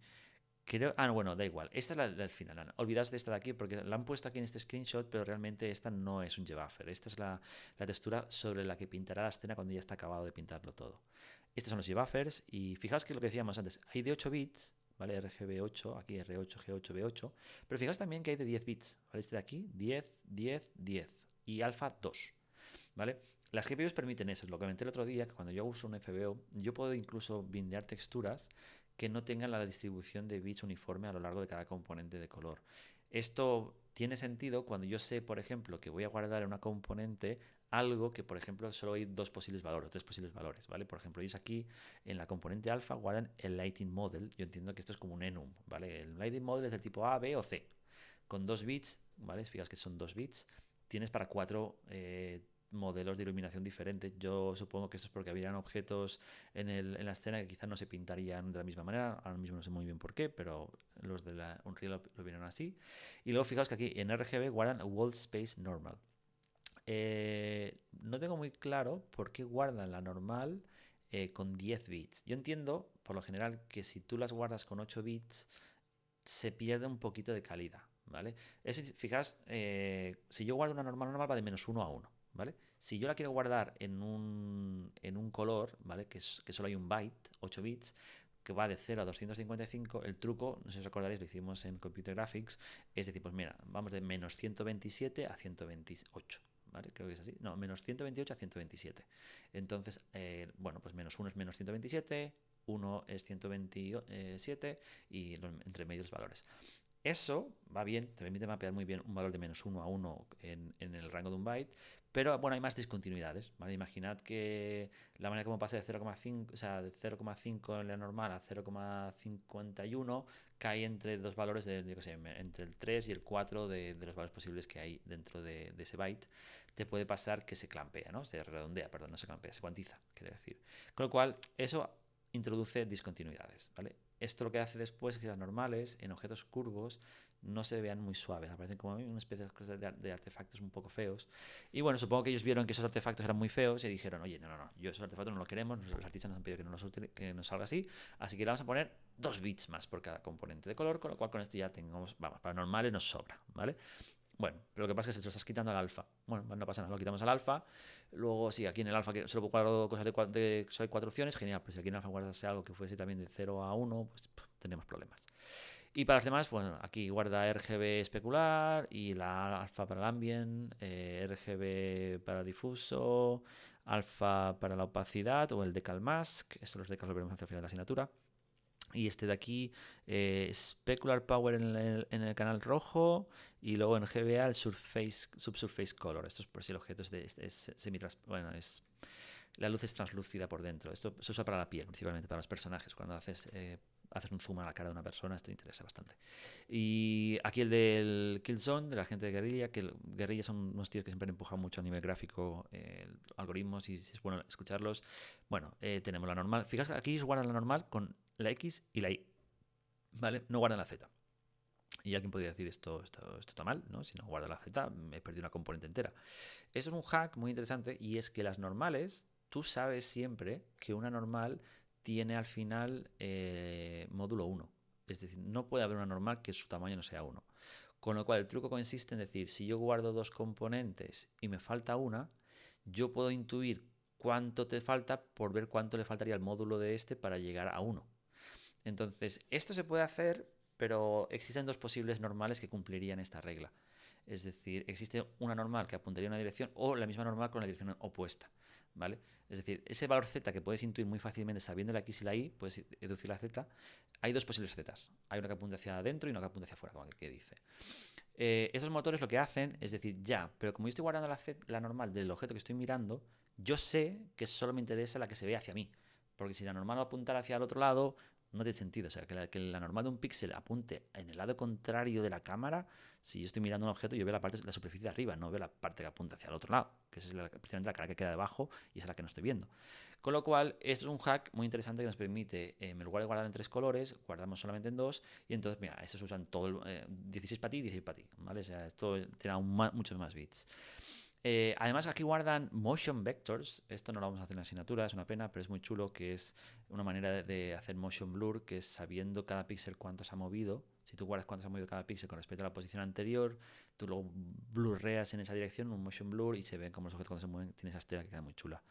Bueno, da igual. Esta es la del final. No, olvidaos de esta de aquí porque la han puesto aquí en este screenshot, pero realmente esta no es un G-buffer. Esta es la textura sobre la que pintará la escena cuando ya está acabado de pintarlo todo. Estos son los G-buffers y fijaos que lo que decíamos antes, hay de 8 bits, ¿vale? RGB8, aquí R8, G8, B8, pero fijaos también que hay de 10 bits, ¿vale? Este de aquí, 10, 10, 10 y alfa 2, ¿vale? Las GPUs permiten eso, es lo que comenté el otro día, que cuando yo uso un FBO, yo puedo incluso bindear texturas que no tengan la distribución de bits uniforme a lo largo de cada componente de color. Esto tiene sentido cuando yo sé, por ejemplo, que voy a guardar en una componente algo que, por ejemplo, solo hay 2 posibles valores o 3 posibles valores, ¿vale? Por ejemplo, ellos aquí en la componente alfa guardan el lighting model. Yo entiendo que esto es como un enum, ¿vale? El lighting model es del tipo A, B o C. Con 2 bits, ¿vale? Fijaos que son 2 bits. Tienes para 4 modelos de iluminación diferentes. Yo supongo que esto es porque habrían objetos en la escena que quizás no se pintarían de la misma manera. Ahora mismo no sé muy bien por qué, pero los de la Unreal lo vieron así. Y luego fijaos que aquí en RGB guardan Wall Space Normal. No tengo muy claro por qué guardan la normal con 10 bits. Yo entiendo, por lo general, que si tú las guardas con 8 bits, se pierde un poquito de calidad, ¿vale? Fijaos, si yo guardo una normal va de -1 a 1, ¿vale? Si yo la quiero guardar en un color, ¿vale? Que solo hay un byte, 8 bits, que va de 0 a 255, el truco, no sé si os acordaréis, lo hicimos en Computer Graphics, es decir, pues mira, vamos de -127 a 128. ¿Vale? Creo que es así. No, -128 a 127. Entonces, bueno, pues -1 es -127, 1 es 127 y entre medio los valores. Eso va bien, te permite mapear muy bien un valor de -1 a 1 en el rango de un byte, pero bueno, hay más discontinuidades, ¿vale? Imaginad que la manera como pasa de 0,5, o sea, de 0,5 en la normal a 0,51 cae entre dos valores de, yo qué sé, entre el 3 y el 4 de los valores posibles que hay dentro de ese byte. Te puede pasar que se clampea, ¿no? Se redondea, perdón, no se clampea, se cuantiza, quiere decir. Con lo cual, eso introduce discontinuidades, ¿vale? Esto lo que hace después es que las normales en objetos curvos no se vean muy suaves, aparecen como una especie de artefactos un poco feos. Y bueno, supongo que ellos vieron que esos artefactos eran muy feos y dijeron, oye, no, yo esos artefactos no los queremos, los artistas nos han pedido que nos salga así que le vamos a poner 2 bits más por cada componente de color, con lo cual con esto ya tengamos, vamos, para normales nos sobra, ¿vale? Bueno, pero lo que pasa es que se lo estás quitando al alfa. Bueno, pues no pasa nada, lo quitamos al alfa. Luego, sí, aquí en el alfa solo guardo cosas solo hay 4 opciones, genial. Pues si aquí en el alfa guardase algo que fuese también de 0 a 1, pues tenemos problemas. Y para los demás, bueno, aquí guarda RGB especular y la alfa para el ambient, RGB para el difuso, alfa para la opacidad o el decal mask. Esto los decals lo veremos hacia el final de la asignatura. Y este de aquí, Specular Power en el canal rojo y luego en GBA el Subsurface Color. Esto es por si el objeto bueno, la luz es translúcida por dentro. Esto se usa para la piel, principalmente para los personajes. Cuando haces un zoom a la cara de una persona, esto interesa bastante. Y aquí el del Killzone, de la gente de Guerrilla, que Guerrilla son unos tíos que siempre han empujado mucho a nivel gráfico algoritmos y es bueno escucharlos. Bueno, tenemos la normal. Fijaos que aquí es guardan la normal con la X y la Y, ¿vale? No guardan la Z. Y alguien podría decir esto está mal, ¿no? Si no guarda la Z, me he perdido una componente entera. Esto es un hack muy interesante y es que las normales, tú sabes siempre que una normal tiene al final módulo 1. Es decir, no puede haber una normal que su tamaño no sea 1. Con lo cual el truco consiste en decir, si yo guardo 2 componentes y me falta una, yo puedo intuir cuánto te falta por ver cuánto le faltaría al módulo de este para llegar a 1. Entonces, esto se puede hacer, pero existen 2 posibles normales que cumplirían esta regla. Es decir, existe una normal que apuntaría a una dirección o la misma normal con la dirección opuesta, ¿vale? Es decir, ese valor z que puedes intuir muy fácilmente sabiendo la x y la y, puedes deducir la z. Hay 2 posibles zetas. Hay una que apunta hacia adentro y una que apunta hacia afuera, como que dice. Esos motores lo que hacen es decir, ya, pero como yo estoy guardando la normal del objeto que estoy mirando, yo sé que solo me interesa la que se ve hacia mí. Porque si la normal va a apuntar hacia el otro lado, no tiene sentido. O sea, que la normal de un píxel apunte en el lado contrario de la cámara. Si yo estoy mirando un objeto, yo veo la superficie de arriba, no veo la parte que apunta hacia el otro lado, que es precisamente la cara que queda debajo y es la que no estoy viendo. Con lo cual, esto es un hack muy interesante que nos permite, en lugar de guardar en 3 colores, guardamos solamente en 2 y entonces, mira, estos usan todo 16 para ti, 16 para ti, ¿vale? O sea, esto tiene aún muchos más bits. Además aquí guardan motion vectors, esto no lo vamos a hacer en la asignatura, es una pena, pero es muy chulo, que es una manera de hacer motion blur, que es sabiendo cada píxel cuánto se ha movido. Si tú guardas cuánto se ha movido cada píxel con respecto a la posición anterior, tú lo blurreas en esa dirección, un motion blur, y se ven como los objetos cuando se mueven, tiene esa estela que queda muy chula.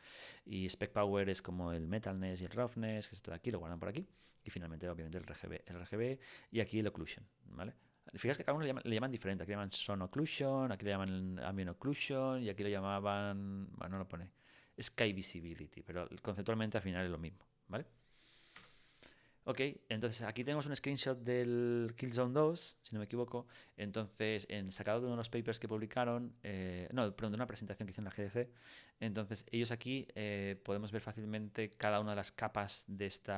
Y spec power es como el metalness y el roughness, que es esto de aquí, lo guardan por aquí. Y finalmente, obviamente, el RGB y aquí el occlusion, ¿vale? Fíjate que cada uno le llaman diferente. Aquí le llaman Sound Occlusion, aquí le llaman Ambient Occlusion y aquí lo llamaban, bueno, no lo pone, Sky Visibility, pero conceptualmente al final es lo mismo, ¿vale? Ok, entonces aquí tenemos un screenshot del Killzone 2, si no me equivoco. Entonces, sacado de uno de los papers que publicaron, no, perdón, de una presentación que hicieron en la GDC. Entonces, ellos aquí podemos ver fácilmente cada una de las capas de este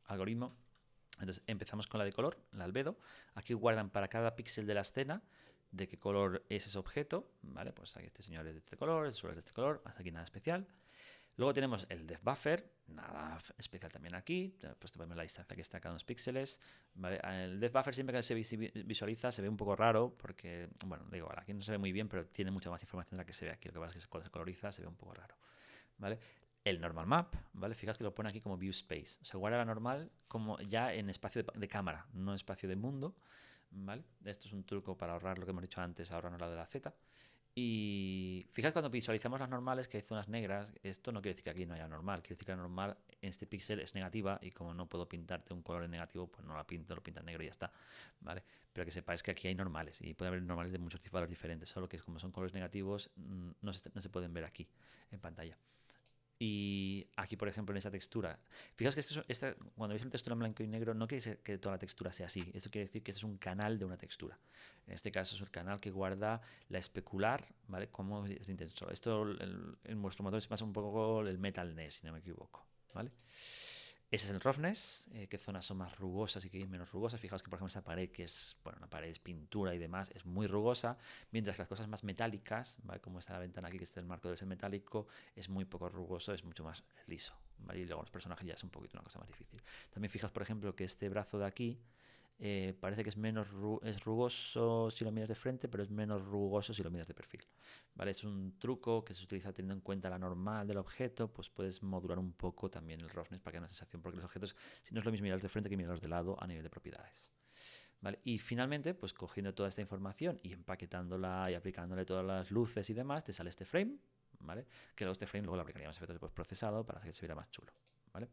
algoritmo. Entonces empezamos con la de color, la albedo. Aquí guardan para cada píxel de la escena de qué color es ese objeto. Vale, pues aquí este señor es de este color, este es de este color, hasta aquí nada especial. Luego tenemos el depth buffer, nada especial también aquí, pues te ponemos la distancia que está cada unos píxeles. ¿Vale? El depth buffer siempre que se visualiza se ve un poco raro porque, bueno, digo, aquí no se ve muy bien, pero tiene mucha más información de la que se ve aquí. Lo que pasa es que cuando se coloriza se ve un poco raro. ¿Vale? El normal map, ¿vale? Fijaos que lo pone aquí como view space. Se guarda la normal como ya en espacio de cámara, no espacio de mundo, ¿vale? Esto es un truco para ahorrar lo que hemos dicho antes, ahorrarnos la de la Z. Y fijaos cuando visualizamos las normales que hay zonas negras, esto no quiere decir que aquí no haya normal, quiere decir que la normal en este píxel es negativa y como no puedo pintarte un color en negativo, pues no la pinto, lo pintas negro y ya está, ¿vale? Pero que sepáis que aquí hay normales y puede haber normales de muchos valores diferentes, solo que como son colores negativos no se pueden ver aquí en pantalla. Y aquí, por ejemplo, en esta textura, fijaos que cuando veis una textura en blanco y negro, no quiere decir que toda la textura sea así. Esto quiere decir que este es un canal de una textura. En este caso es el canal que guarda la especular, ¿vale? Como es de intenso. Esto en vuestro motor se pasa un poco el metalness, si no me equivoco, ¿vale? Ese es el roughness, qué zonas son más rugosas y qué menos rugosas. Fijaos que, por ejemplo, esta pared, que es, bueno, una pared es pintura y demás, es muy rugosa, mientras que las cosas más metálicas, ¿vale? Como esta ventana aquí, que está el marco debe ser metálico, es muy poco rugoso, es mucho más liso, ¿vale? Y luego los personajes ya es un poquito una cosa más difícil. También fijaos, por ejemplo, que este brazo de aquí parece que es menos es rugoso si lo miras de frente, pero es menos rugoso si lo miras de perfil. ¿Vale? Es un truco que se utiliza teniendo en cuenta la normal del objeto, pues puedes modular un poco también el roughness para que haya una sensación, porque los objetos, si no es lo mismo mirarlos de frente que mirarlos de lado a nivel de propiedades. ¿Vale? Y finalmente, pues cogiendo toda esta información y empaquetándola y aplicándole todas las luces y demás, te sale este frame, ¿vale? Que luego este frame luego lo aplicaríamos efectos de postprocesado para que se viera más chulo, ¿vale?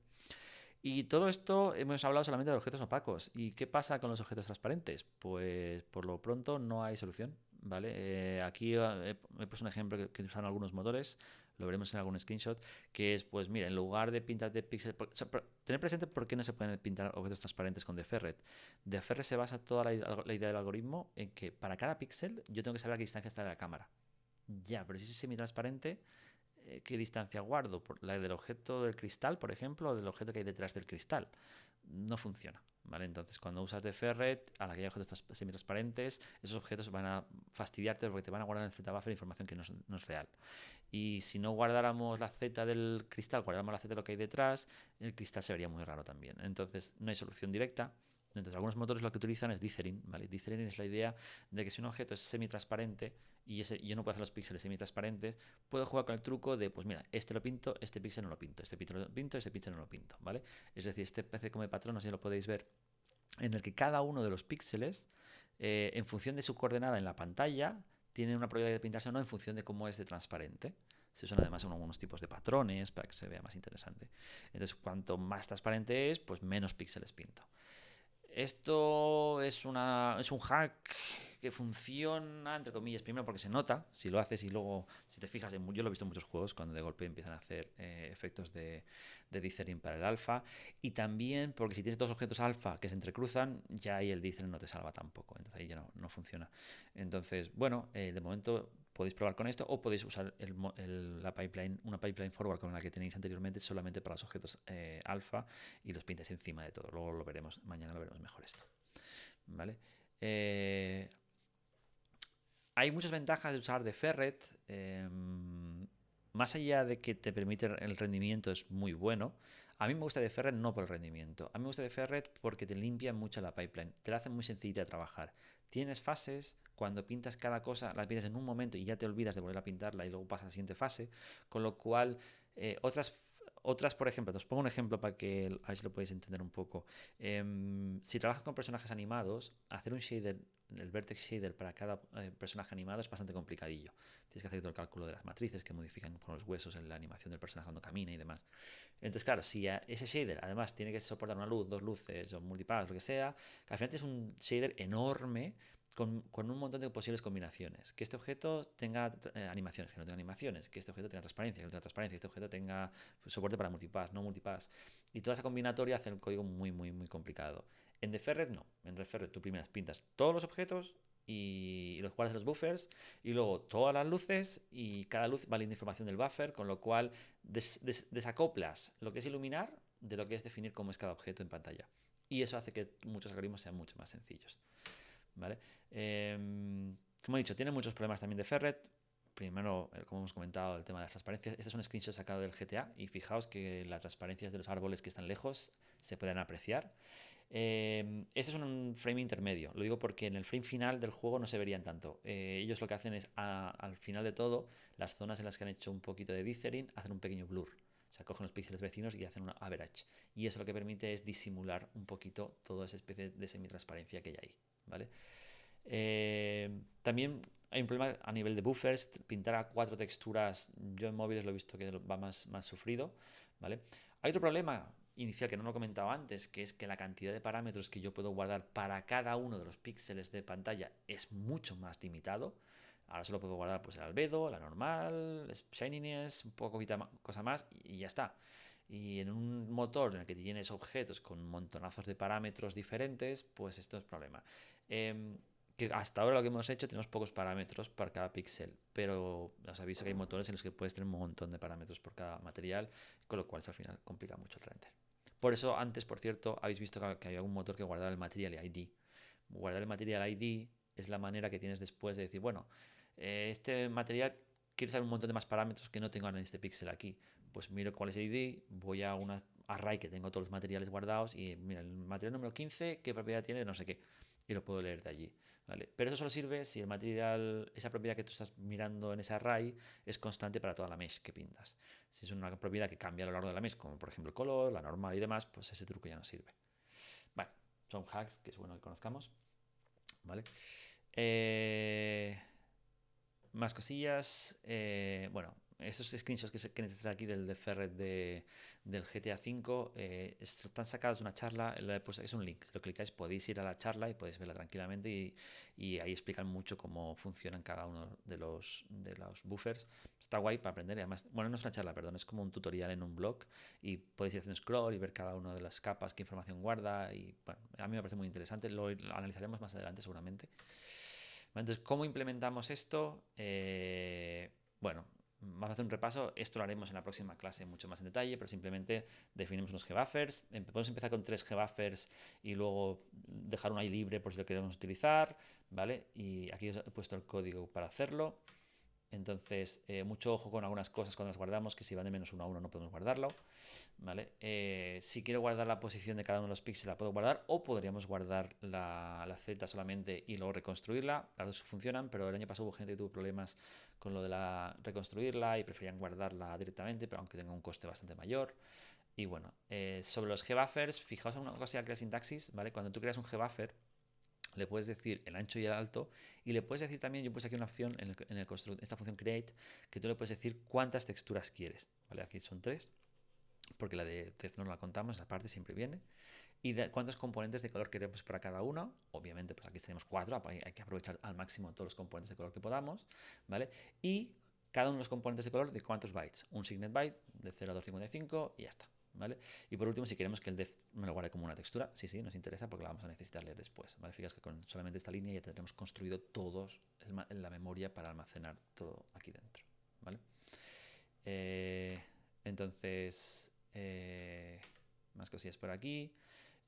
Y todo esto hemos hablado solamente de objetos opacos. ¿Y qué pasa con los objetos transparentes? Pues por lo pronto no hay solución, ¿vale? Aquí he puesto un ejemplo que usan algunos motores, lo veremos en algún screenshot, que es, pues mira, en lugar de pintar de píxeles... O sea, tener presente por qué no se pueden pintar objetos transparentes con Deferret. Deferret se basa toda la idea del algoritmo en que para cada píxel yo tengo que saber a qué distancia está de la cámara. Ya, pero si es semitransparente, ¿qué distancia guardo? ¿La del objeto del cristal, por ejemplo, o del objeto que hay detrás del cristal? No funciona. ¿Vale? Entonces, cuando usas de Ferret, a la que hay objetos semitransparentes, esos objetos van a fastidiarte porque te van a guardar en el Z-buffer información que no es real. Y si no guardáramos la Z del cristal, guardáramos la Z de lo que hay detrás, el cristal se vería muy raro también. Entonces, no hay solución directa. Entonces, algunos motores lo que utilizan es dithering, ¿vale? Dithering es la idea de que si un objeto es semitransparente y yo no puedo hacer los píxeles semitransparentes, puedo jugar con el truco de, pues mira, este lo pinto, este píxel no lo pinto, este píxel lo pinto, este píxel no lo pinto, ¿vale? Es decir, este PC como patrón, no sé si lo podéis ver, en el que cada uno de los píxeles, en función de su coordenada en la pantalla, tiene una probabilidad de pintarse o no en función de cómo es de transparente. Se usan además algunos tipos de patrones para que se vea más interesante. Entonces, cuanto más transparente es, pues menos píxeles pinto. Esto es un hack que funciona, entre comillas, primero porque se nota, si lo haces y luego, si te fijas, yo lo he visto en muchos juegos cuando de golpe empiezan a hacer efectos de dithering para el alfa, y también porque si tienes dos objetos alfa que se entrecruzan, ya ahí el dithering no te salva tampoco, entonces ahí ya no funciona. Entonces, bueno, de momento podéis probar con esto o podéis usar una pipeline forward como la que tenéis anteriormente solamente para los objetos alfa y los pintes encima de todo. Luego lo veremos, mañana lo veremos mejor esto. ¿Vale? Hay muchas ventajas de usar de Ferret. Más allá de que te permite el rendimiento es muy bueno. A mí me gusta de Ferret no por el rendimiento. A mí me gusta de Ferret porque te limpia mucho la pipeline. Te la hace muy sencilla de trabajar. Tienes fases, cuando pintas cada cosa, la pintas en un momento y ya te olvidas de volver a pintarla y luego pasas a la siguiente fase. Con lo cual, otras, por ejemplo, os pongo un ejemplo para que a ver si lo podéis entender un poco. Si trabajas con personajes animados, hacer un shader, el vertex shader para cada personaje animado es bastante complicadillo. Tienes que hacer todo el cálculo de las matrices que modifican con los huesos en la animación del personaje cuando camina y demás. Entonces, claro, si ese shader además tiene que soportar una luz, dos luces o multipass, lo que sea, que al final es un shader enorme con un montón de posibles combinaciones. Que este objeto tenga animaciones, que no tenga animaciones, que este objeto tenga transparencia, que no tenga transparencia, que este objeto tenga soporte para multipass, no multipass. Y toda esa combinatoria hace el código muy, muy, muy complicado. En Deferret no. En Deferret tú primero pintas todos los objetos y los guardas en los buffers y luego todas las luces y cada luz va leyendo información del buffer, con lo cual desacoplas lo que es iluminar de lo que es definir cómo es cada objeto en pantalla. Y eso hace que muchos algoritmos sean mucho más sencillos. ¿Vale? Como he dicho, tiene muchos problemas también de Ferret. Primero, como hemos comentado, el tema de las transparencias. Este es un screenshot sacado del GTA y fijaos que las transparencias de los árboles que están lejos se pueden apreciar. Este es un frame intermedio. Lo digo porque en el frame final del juego no se verían tanto. Ellos lo que hacen es, al final de todo, las zonas en las que han hecho un poquito de dithering, hacen un pequeño blur. O sea, cogen los píxeles vecinos y hacen una average. Y eso lo que permite es disimular un poquito toda esa especie de semitransparencia que hay ahí. ¿Vale? También hay un problema a nivel de buffers. Pintar a 4 texturas, yo en móviles lo he visto que va más sufrido. ¿Vale? Hay otro problema inicial que no lo he comentado antes, que es que la cantidad de parámetros que yo puedo guardar para cada uno de los píxeles de pantalla es mucho más limitado. Ahora solo puedo guardar pues el albedo, la normal, shininess, un poco cosa más y ya está. Y en un motor en el que tienes objetos con montonazos de parámetros diferentes, pues esto es problema. Que hasta ahora lo que hemos hecho tenemos pocos parámetros para cada píxel, pero os aviso que hay motores en los que puedes tener un montón de parámetros por cada material, con lo cual eso al final complica mucho el render. Por eso antes, por cierto, habéis visto que había un motor que guardaba el Material ID. Guardar el Material ID es la manera que tienes después de decir, bueno, este material quiero saber un montón de más parámetros que no tengo en este píxel aquí. Pues miro cuál es el ID, voy a una array que tengo todos los materiales guardados y mira, el material número 15, qué propiedad tiene, no sé qué, y lo puedo leer de allí. ¿Vale? Pero eso solo sirve si el material, esa propiedad que tú estás mirando en ese array es constante para toda la mesh que pintas. Si es una propiedad que cambia a lo largo de la mesh, como por ejemplo el color, la normal y demás, pues ese truco ya no sirve. Bueno, son hacks que es bueno que conozcamos. ¿Vale? Más cosillas. Bueno, esos screenshots que necesitan aquí del Ferret del GTA V están sacados de una charla. Pues es un link. Si lo clicáis podéis ir a la charla y podéis verla tranquilamente. Y ahí explican mucho cómo funcionan cada uno de los buffers. Está guay para aprender. Y además, bueno, no es una charla, perdón, es como un tutorial en un blog. Y podéis ir haciendo scroll y ver cada una de las capas, qué información guarda. Y bueno, a mí me parece muy interesante. Lo analizaremos más adelante seguramente. Entonces, ¿cómo implementamos esto? Bueno, vamos a hacer un repaso. Esto lo haremos en la próxima clase mucho más en detalle, pero simplemente definimos unos gbuffers. Podemos empezar con 3 gbuffers y luego dejar uno ahí libre por si lo queremos utilizar, ¿vale? Y aquí os he puesto el código para hacerlo. Entonces, mucho ojo con algunas cosas cuando las guardamos, que si van de -1 a 1 no podemos guardarlo. ¿Vale? Si quiero guardar la posición de cada uno de los píxeles, la puedo guardar, o podríamos guardar la Z solamente y luego reconstruirla. Las dos funcionan, pero el año pasado hubo gente que tuvo problemas con lo de reconstruirla y preferían guardarla directamente, pero aunque tenga un coste bastante mayor. Y bueno, sobre los gbuffers, fijaos en una cosa que es la sintaxis, ¿vale? Cuando tú creas un gbuffer, le puedes decir el ancho y el alto, y le puedes decir también, yo puse aquí una opción en esta función create, que tú le puedes decir cuántas texturas quieres, ¿vale? Aquí son 3, porque la de Tez no la contamos, esa parte siempre viene, y de cuántos componentes de color queremos para cada uno. Obviamente, pues aquí tenemos 4, hay que aprovechar al máximo todos los componentes de color que podamos, ¿vale? Y cada uno de los componentes de color de cuántos bytes, un signet byte de 0 a 255 y ya está, ¿vale? Y por último, si queremos que el def me lo guarde como una textura, sí, nos interesa porque la vamos a necesitar leer después, ¿vale? Fijaos que con solamente esta línea ya tendremos construido todos la memoria para almacenar todo aquí dentro, ¿vale? Entonces, más cosillas por aquí.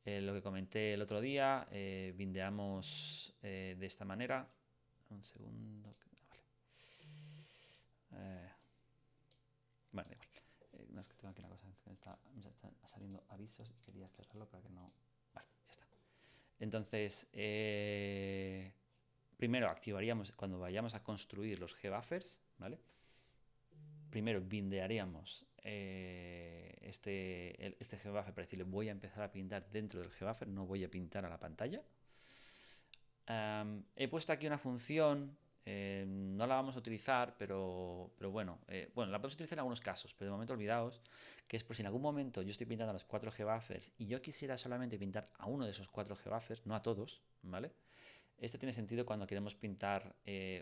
Lo que comenté el otro día, bindeamos de esta manera. Un segundo. Vale. Bueno, da igual. No, es que tengo aquí una cosa que me están saliendo avisos y quería cerrarlo para que no. Vale, ya está. Entonces, primero activaríamos cuando vayamos a construir los gbuffers, ¿vale? Primero bindearíamos este gbuffer para decirle voy a empezar a pintar dentro del gbuffer, no voy a pintar a la pantalla. He puesto aquí una función, no la vamos a utilizar, pero bueno, la podemos utilizar en algunos casos, pero de momento olvidaos, que es por si en algún momento yo estoy pintando a los 4 gbuffers y yo quisiera solamente pintar a uno de esos 4 gbuffers, no a todos, ¿vale? Esto tiene sentido cuando queremos pintar,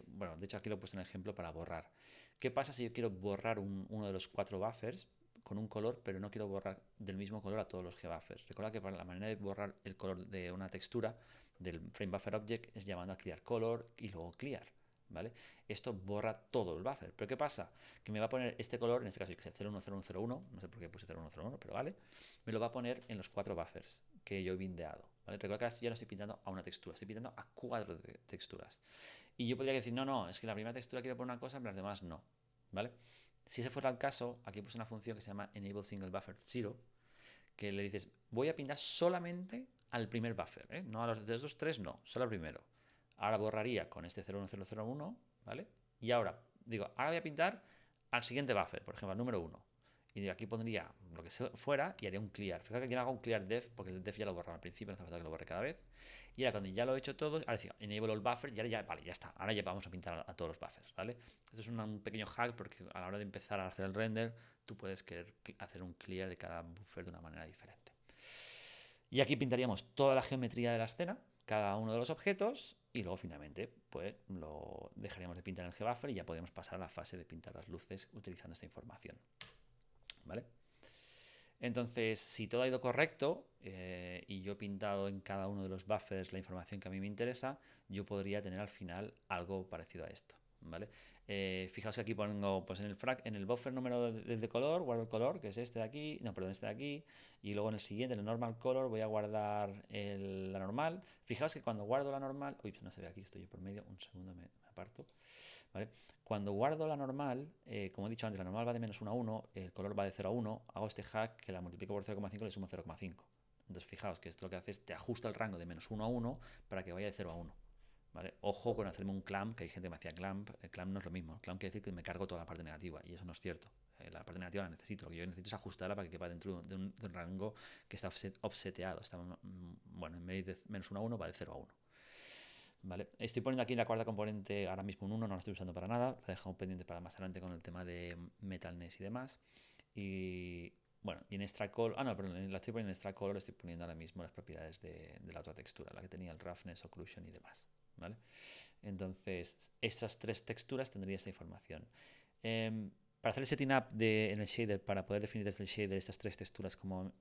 bueno, de hecho aquí lo he puesto en ejemplo para borrar. ¿Qué pasa si yo quiero borrar uno de los 4 buffers con un color, pero no quiero borrar del mismo color a todos los gbuffers? Recuerda que para la manera de borrar el color de una textura del frame buffer object es llamando a clear color y luego clear, ¿vale? Esto borra todo el buffer. ¿Pero qué pasa? Que me va a poner este color, en este caso que es 010101, no sé por qué puse 0101, pero vale, me lo va a poner en los 4 buffers que yo he bindeado, ¿vale? Recuerda que ya no estoy pintando a una textura, estoy pintando a 4 texturas. Y yo podría decir, no, es que la primera textura quiero poner una cosa, pero las demás no, ¿vale? Si ese fuera el caso, aquí puse una función que se llama enable single buffer 0, que le dices, voy a pintar solamente al primer buffer, ¿eh? No a los de los 3, no, solo al primero. Ahora borraría con este 01001, ¿vale? Y ahora, digo, ahora voy a pintar al siguiente buffer, por ejemplo, al número 1. Y aquí pondría lo que fuera y haría un clear. Fíjate que aquí no hago un clear def porque el def ya lo borra al principio, no hace falta que lo borre cada vez. Y ahora cuando ya lo he hecho todo, ahora decía enable all buffers y ahora ya, vale, ya está. Ahora ya vamos a pintar a todos los buffers, ¿vale? Esto es un pequeño hack porque a la hora de empezar a hacer el render, tú puedes querer hacer un clear de cada buffer de una manera diferente. Y aquí pintaríamos toda la geometría de la escena, cada uno de los objetos, y luego finalmente pues lo dejaríamos de pintar en el gbuffer y ya podríamos pasar a la fase de pintar las luces utilizando esta información. ¿Vale? Entonces, si todo ha ido correcto y yo he pintado en cada uno de los buffers la información que a mí me interesa, yo podría tener al final algo parecido a esto. ¿Vale? Fijaos que aquí pongo pues en el buffer número de color, guardo el color, que es este de aquí, no, perdón, este de aquí, y luego en el siguiente, en el normal color, voy a guardar la normal. Fijaos que cuando guardo la normal, uy, no se ve aquí, estoy yo por medio, un segundo, me aparto. ¿Vale? Cuando guardo la normal, como he dicho antes, la normal va de menos 1 a 1, el color va de 0 a 1, hago este hack que la multiplico por 0,5 y le sumo 0,5. Entonces fijaos que esto lo que hace es te ajusta el rango de menos 1 a 1 para que vaya de 0 a 1. ¿Vale? Ojo con hacerme un clamp, que hay gente que me hacía clamp. El clamp no es lo mismo. El clamp quiere decir que me cargo toda la parte negativa y eso no es cierto. La parte negativa la necesito. Lo que yo necesito es ajustarla para que quepa dentro de un rango que está offseteado. Está, bueno, en vez de menos 1 a 1 va de 0 a 1. ¿Vale? Estoy poniendo aquí la cuarta componente ahora mismo un 1, no la estoy usando para nada. La dejamos pendiente para más adelante con el tema de metalness y demás. Y bueno, y en extra color, no, perdón, la estoy poniendo en extra color, estoy poniendo ahora mismo las propiedades de la otra textura, la que tenía el roughness, occlusion y demás. ¿Vale? Entonces, estas tres texturas tendría esta información. Para hacer el setting up en el shader, para poder definir desde el shader estas tres texturas como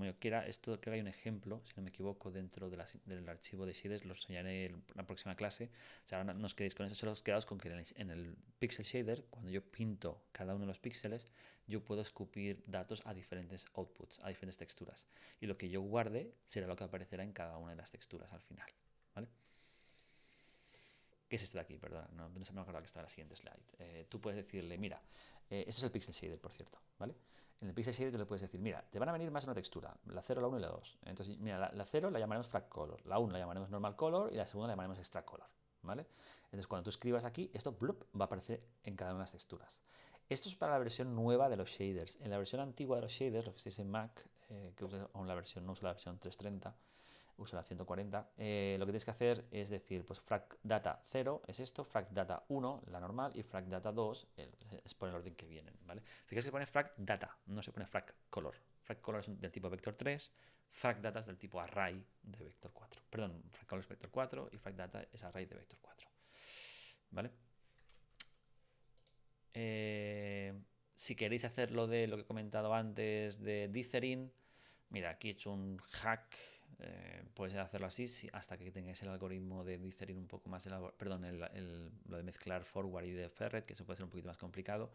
yo quiera, esto creo que hay un ejemplo, si no me equivoco, dentro del archivo de shaders, lo enseñaré en la próxima clase. O sea, ahora no os quedéis con eso, solo os quedaos con que en el pixel shader, cuando yo pinto cada uno de los píxeles, yo puedo escupir datos a diferentes outputs, a diferentes texturas. Y lo que yo guarde será lo que aparecerá en cada una de las texturas al final. ¿Vale? ¿Qué es esto de aquí? Perdona, no se me acordaba que estaba en la siguiente slide. Tú puedes decirle, mira, esto es el pixel shader, por cierto, ¿vale? En el pixel shader te le puedes decir, mira, te van a venir más de una textura, la 0, la 1 y la 2. Entonces, mira, la 0 la llamaremos frag color, la 1 la llamaremos normal color y la segunda la llamaremos extra color, ¿vale? Entonces, cuando tú escribas aquí, esto blup, va a aparecer en cada una de las texturas. Esto es para la versión nueva de los shaders. En la versión antigua de los shaders, lo que estáis en Mac, que usa aún la versión, no usa la versión 330, usa la 140, lo que tienes que hacer es decir, pues frag data 0 es esto, frag data 1, la normal, y frag data 2 es por el orden que vienen, ¿vale? Fíjate que se pone frag data, no se pone frag color. Frag color es del tipo vector 3, frag data es del tipo array de vector 4. Perdón, frag color es vector 4 y frag data es array de vector 4. ¿Vale? Si queréis hacerlo de lo que he comentado antes de dithering, mira, aquí he hecho un hack. Podéis hacerlo así hasta que tengáis el algoritmo de dithering un poco más elaborado, perdón, lo de mezclar forward y de ferret, que eso puede ser un poquito más complicado,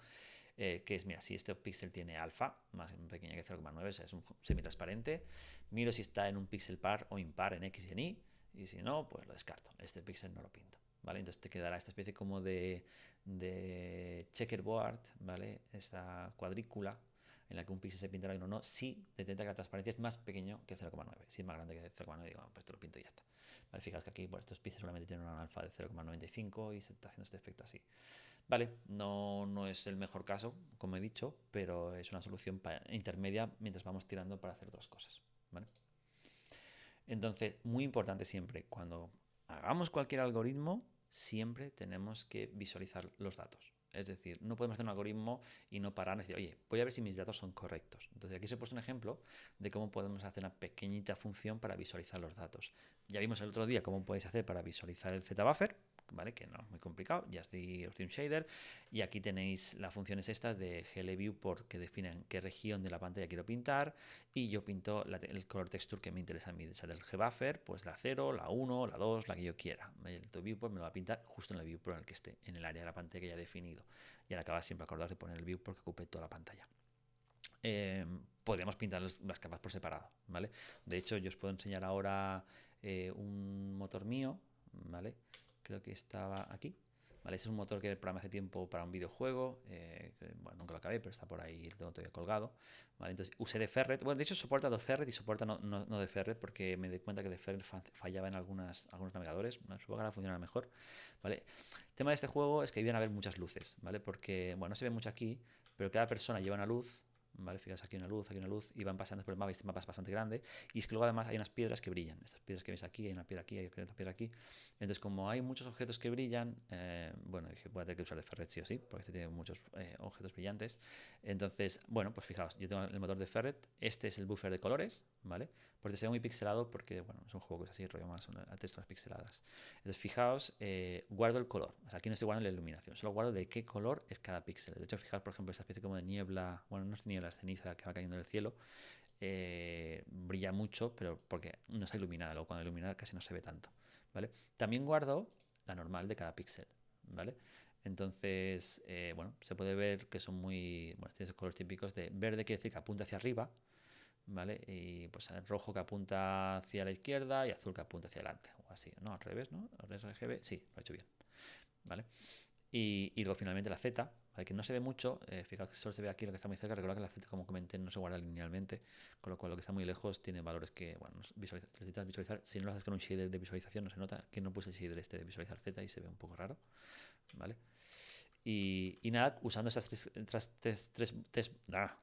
que es, mira, si este píxel tiene alfa, más pequeña que 0,9, o sea, es un semitransparente, miro si está en un píxel par o impar en X y en Y, y si no, pues lo descarto, este píxel no lo pinto, ¿vale? Entonces te quedará esta especie como de checkerboard, ¿vale? Esta cuadrícula en la que un píxel se pintará y uno no, si detecta que la transparencia es más pequeño que 0,9. Si es más grande que 0,9, digo, pues te lo pinto y ya está. Vale, fijaos que aquí estos píxeles solamente tienen un alfa de 0,95 y se está haciendo este efecto así. Vale, no es el mejor caso, como he dicho, pero es una solución intermedia mientras vamos tirando para hacer otras cosas. ¿Vale? Entonces, muy importante siempre, cuando hagamos cualquier algoritmo, siempre tenemos que visualizar los datos. Es decir, no podemos hacer un algoritmo y no parar y decir, oye, voy a ver si mis datos son correctos. Entonces aquí os he puesto un ejemplo de cómo podemos hacer una pequeñita función para visualizar los datos. Ya vimos el otro día cómo podéis hacer para visualizar el ZBuffer, ¿vale? Que no es muy complicado, ya os di un shader. Y aquí tenéis las funciones estas de GLViewPort que definen qué región de la pantalla quiero pintar. Y yo pinto el color texture que me interesa a mí, o sea, del gbuffer, pues la 0, la 1, la 2, la que yo quiera. El viewport me lo va a pintar justo en el viewport en el que esté, en el área de la pantalla que ya he definido. Y ahora acaba siempre acordaros de poner el viewport que ocupe toda la pantalla. Podríamos pintar las capas por separado, ¿vale? De hecho, yo os puedo enseñar ahora un motor mío, ¿vale? Creo que estaba aquí. ¿Vale? Ese es un motor que programé hace tiempo para un videojuego. Bueno, nunca lo acabé, pero está por ahí, lo tengo todavía colgado. ¿Vale? Entonces usé de Ferret. Bueno, de hecho soporta de Ferret y soporta no de Ferret porque me di cuenta que de Ferret fallaba en algunos navegadores. Supongo que ahora funciona mejor. ¿Vale? El tema de este juego es que iban a haber muchas luces, ¿vale? Porque, bueno, no se ve mucho aquí, pero cada persona lleva una luz, ¿vale? Fijaos, aquí una luz, y van pasando por el mapa, y este mapa es bastante grande, y es que luego además hay unas piedras que brillan, estas piedras que veis aquí, hay una piedra aquí, hay otra piedra aquí, entonces como hay muchos objetos que brillan, bueno, dije, voy a tener que usar de Ferret sí o sí, porque este tiene muchos objetos brillantes, entonces, bueno, pues fijaos, yo tengo el motor de Ferret, este es el buffer de colores, ¿vale? Porque se ve muy pixelado porque, bueno, es un juego que es así, rollo más, a texturas pixeladas. Entonces, fijaos, guardo el color. O sea, aquí no estoy guardando la iluminación, solo guardo de qué color es cada píxel. De hecho, fijaos, por ejemplo, esta especie como de niebla, bueno, no es niebla, es ceniza que va cayendo del cielo, brilla mucho, pero porque no está iluminada, luego cuando ilumina casi no se ve tanto, ¿vale? También guardo la normal de cada píxel, ¿vale? Entonces, bueno, se puede ver que son muy, bueno, tienes colores típicos de verde, quiere decir que apunta hacia arriba, ¿vale? Y pues el rojo que apunta hacia la izquierda y azul que apunta hacia adelante, o así, ¿no? Al revés, ¿no? RGB, sí, lo he hecho bien, ¿vale? Y luego finalmente la Z, ¿vale? Que no se ve mucho, fijaos que solo se ve aquí lo que está muy cerca, recuerda que la Z, como comenté, no se guarda linealmente, con lo cual lo que está muy lejos tiene valores que, bueno, necesitas visualizar, si no lo haces con un shader de visualización no se nota que no puse el shader este de visualizar Z y se ve un poco raro, ¿vale? Y nada, usando estas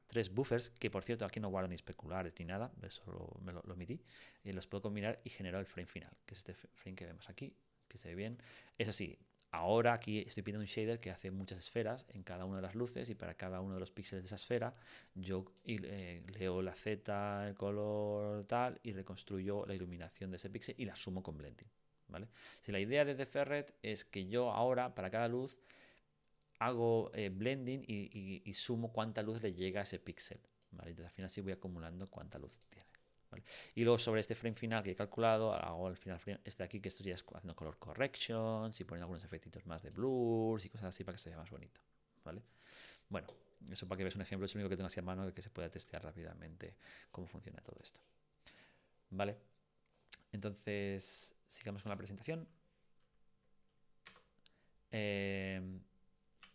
tres buffers, que por cierto aquí no guardo ni especulares ni nada, eso lo omití, y los puedo combinar y generar el frame final, que es este frame que vemos aquí, que se ve bien. Eso sí, ahora aquí estoy pidiendo un shader que hace muchas esferas en cada una de las luces y para cada uno de los píxeles de esa esfera yo leo la Z, el color tal y reconstruyo la iluminación de ese píxel y la sumo con blending, ¿vale? Si la idea de The Ferret es que yo ahora para cada luz hago blending y sumo cuánta luz le llega a ese píxel, ¿vale? Entonces al final sí voy acumulando cuánta luz tiene, ¿vale? Y luego sobre este frame final que he calculado, hago el final frame este de aquí, que esto ya es haciendo color corrections y poniendo algunos efectitos más de blurs y cosas así para que se vea más bonito, ¿vale? Bueno, eso para que veas un ejemplo, es lo único que tengo así a mano de que se pueda testear rápidamente cómo funciona todo esto, ¿vale? Entonces, sigamos con la presentación.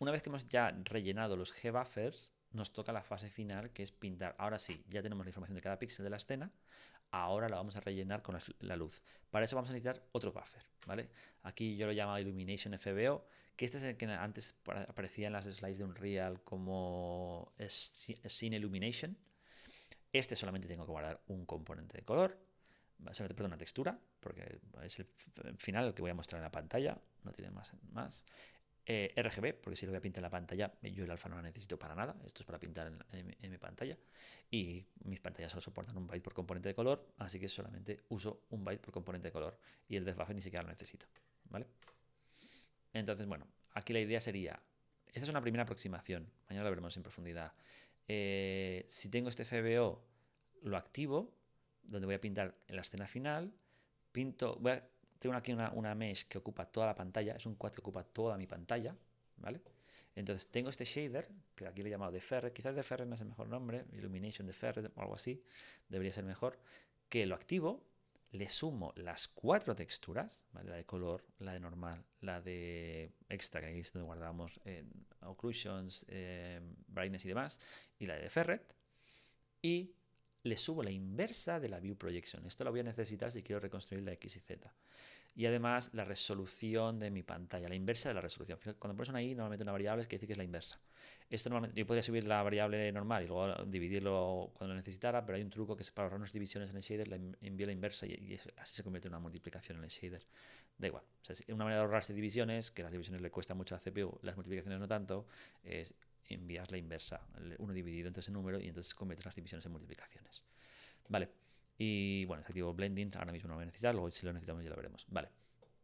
Una vez que hemos ya rellenado los G-buffers, nos toca la fase final, que es pintar. Ahora sí, ya tenemos la información de cada píxel de la escena. Ahora la vamos a rellenar con la luz. Para eso vamos a necesitar otro buffer, ¿vale? Aquí yo lo llamo Illumination FBO, que este es el que antes aparecía en las slides de Unreal como Scene Illumination. Este solamente tengo que guardar un componente de color, perdón, una textura, porque es el final el que voy a mostrar en la pantalla, no tiene más. RGB, porque si lo voy a pintar en la pantalla, yo el alfa no la necesito para nada, esto es para pintar en mi pantalla, y mis pantallas solo soportan un byte por componente de color, así que solamente uso un byte por componente de color, y el def buffer ni siquiera lo necesito, ¿vale? Entonces, bueno, aquí la idea sería, esta es una primera aproximación, mañana lo veremos en profundidad. Si tengo este FBO, lo activo, donde voy a pintar en la escena final, tengo aquí una mesh que ocupa toda la pantalla, es un quad que ocupa toda mi pantalla, ¿vale? Entonces tengo este shader, que aquí lo he llamado de Ferret, quizás de Ferret no es el mejor nombre, Illumination de Ferret o algo así, debería ser mejor, que lo activo, le sumo las 4 texturas, ¿vale? La de color, la de normal, la de extra, que aquí es donde guardamos occlusions, brightness y demás, y la de Ferret, y le subo la inversa de la view projection. Esto lo voy a necesitar si quiero reconstruir la X y Z. Y además la resolución de mi pantalla, la inversa de la resolución. Cuando pones una I, normalmente una variable, es que dice que es la inversa. Esto normalmente, yo podría subir la variable normal y luego dividirlo cuando lo necesitara, pero hay un truco que es para ahorrarnos divisiones en el shader, envío la inversa y así se convierte en una multiplicación en el shader. Da igual. O sea, una manera de ahorrarse divisiones, que las divisiones le cuesta mucho a la CPU, las multiplicaciones no tanto, es envías la inversa, el 1 dividido entre ese número y entonces conviertes las divisiones en multiplicaciones. Vale. Y bueno, desactivo blending, ahora mismo no lo voy a necesitar, luego si lo necesitamos ya lo veremos. Vale.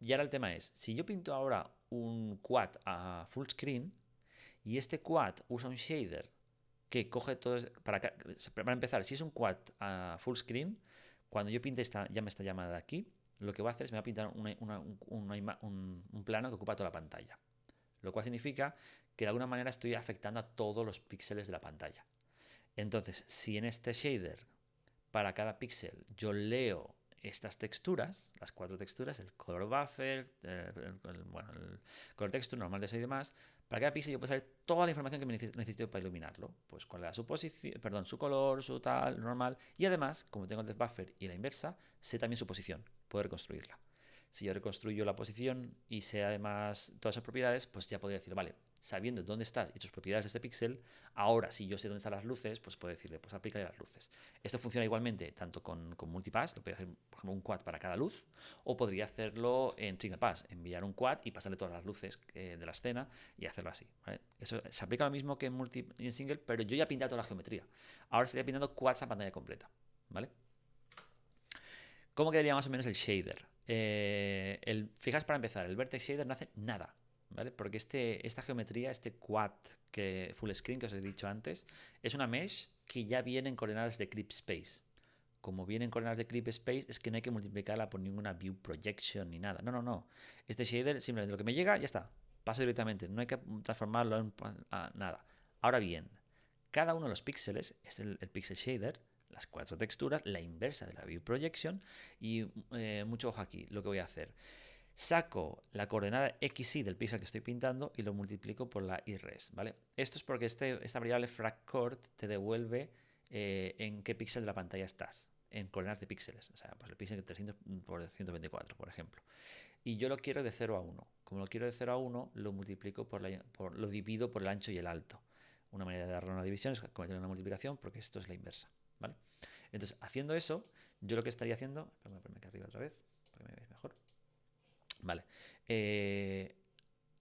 Y ahora el tema es, si yo pinto ahora un quad a full screen y este quad usa un shader que coge todo, para empezar, si es un quad a full screen, cuando yo pinte esta llamada de aquí, lo que va a hacer es me va a pintar un plano que ocupa toda la pantalla. Lo cual significa que de alguna manera estoy afectando a todos los píxeles de la pantalla. Entonces, si en este shader, para cada píxel, yo leo estas texturas, las 4 texturas, el color buffer, el color texture, normal de 6 y demás, para cada píxel yo puedo saber toda la información que me necesito para iluminarlo. Pues cuál es su posición, perdón, su color, su tal, normal. Y además, como tengo el depth buffer y la inversa, sé también su posición, puedo reconstruirla. Si yo reconstruyo la posición y sé además todas esas propiedades, pues ya podría decir, vale, sabiendo dónde estás y tus propiedades de este píxel, ahora si yo sé dónde están las luces, pues puedo decirle, pues aplícale las luces. Esto funciona igualmente tanto con multipass, lo puedo hacer, por ejemplo, un quad para cada luz, o podría hacerlo en single pass, enviar un quad y pasarle todas las luces de la escena y hacerlo así. ¿Vale? Eso se aplica lo mismo que en single, pero yo ya he pintado toda la geometría. Ahora estaría pintando quads a pantalla completa. ¿Vale? ¿Cómo quedaría más o menos el shader? Fijaos para empezar, el vertex shader no hace nada, ¿vale? Porque esta geometría, este quad full screen que os he dicho antes, es una mesh que ya viene en coordenadas de Clip Space. Como viene en coordenadas de Clip Space, es que no hay que multiplicarla por ninguna view projection ni nada. No. Este shader simplemente lo que me llega, ya está. Pasa directamente. No hay que transformarlo en nada. Ahora bien, cada uno de los píxeles es el pixel shader, las 4 texturas, la inversa de la view projection y mucho ojo aquí, lo que voy a hacer. Saco la coordenada XY del píxel que estoy pintando y lo multiplico por la IRES, ¿vale? Esto es porque esta variable fraccord te devuelve en qué píxel de la pantalla estás, en coordenadas de píxeles, o sea, pues el píxel 300 por 124, por ejemplo. Y yo lo quiero de 0 a 1. Como lo quiero de 0 a 1, lo multiplico lo divido por el ancho y el alto. Una manera de darle una división es cometer una multiplicación porque esto es la inversa, ¿vale? Entonces, haciendo eso, yo lo que estaría haciendo... Espérame, ponerme aquí arriba otra vez, para que me veáis mejor. Vale.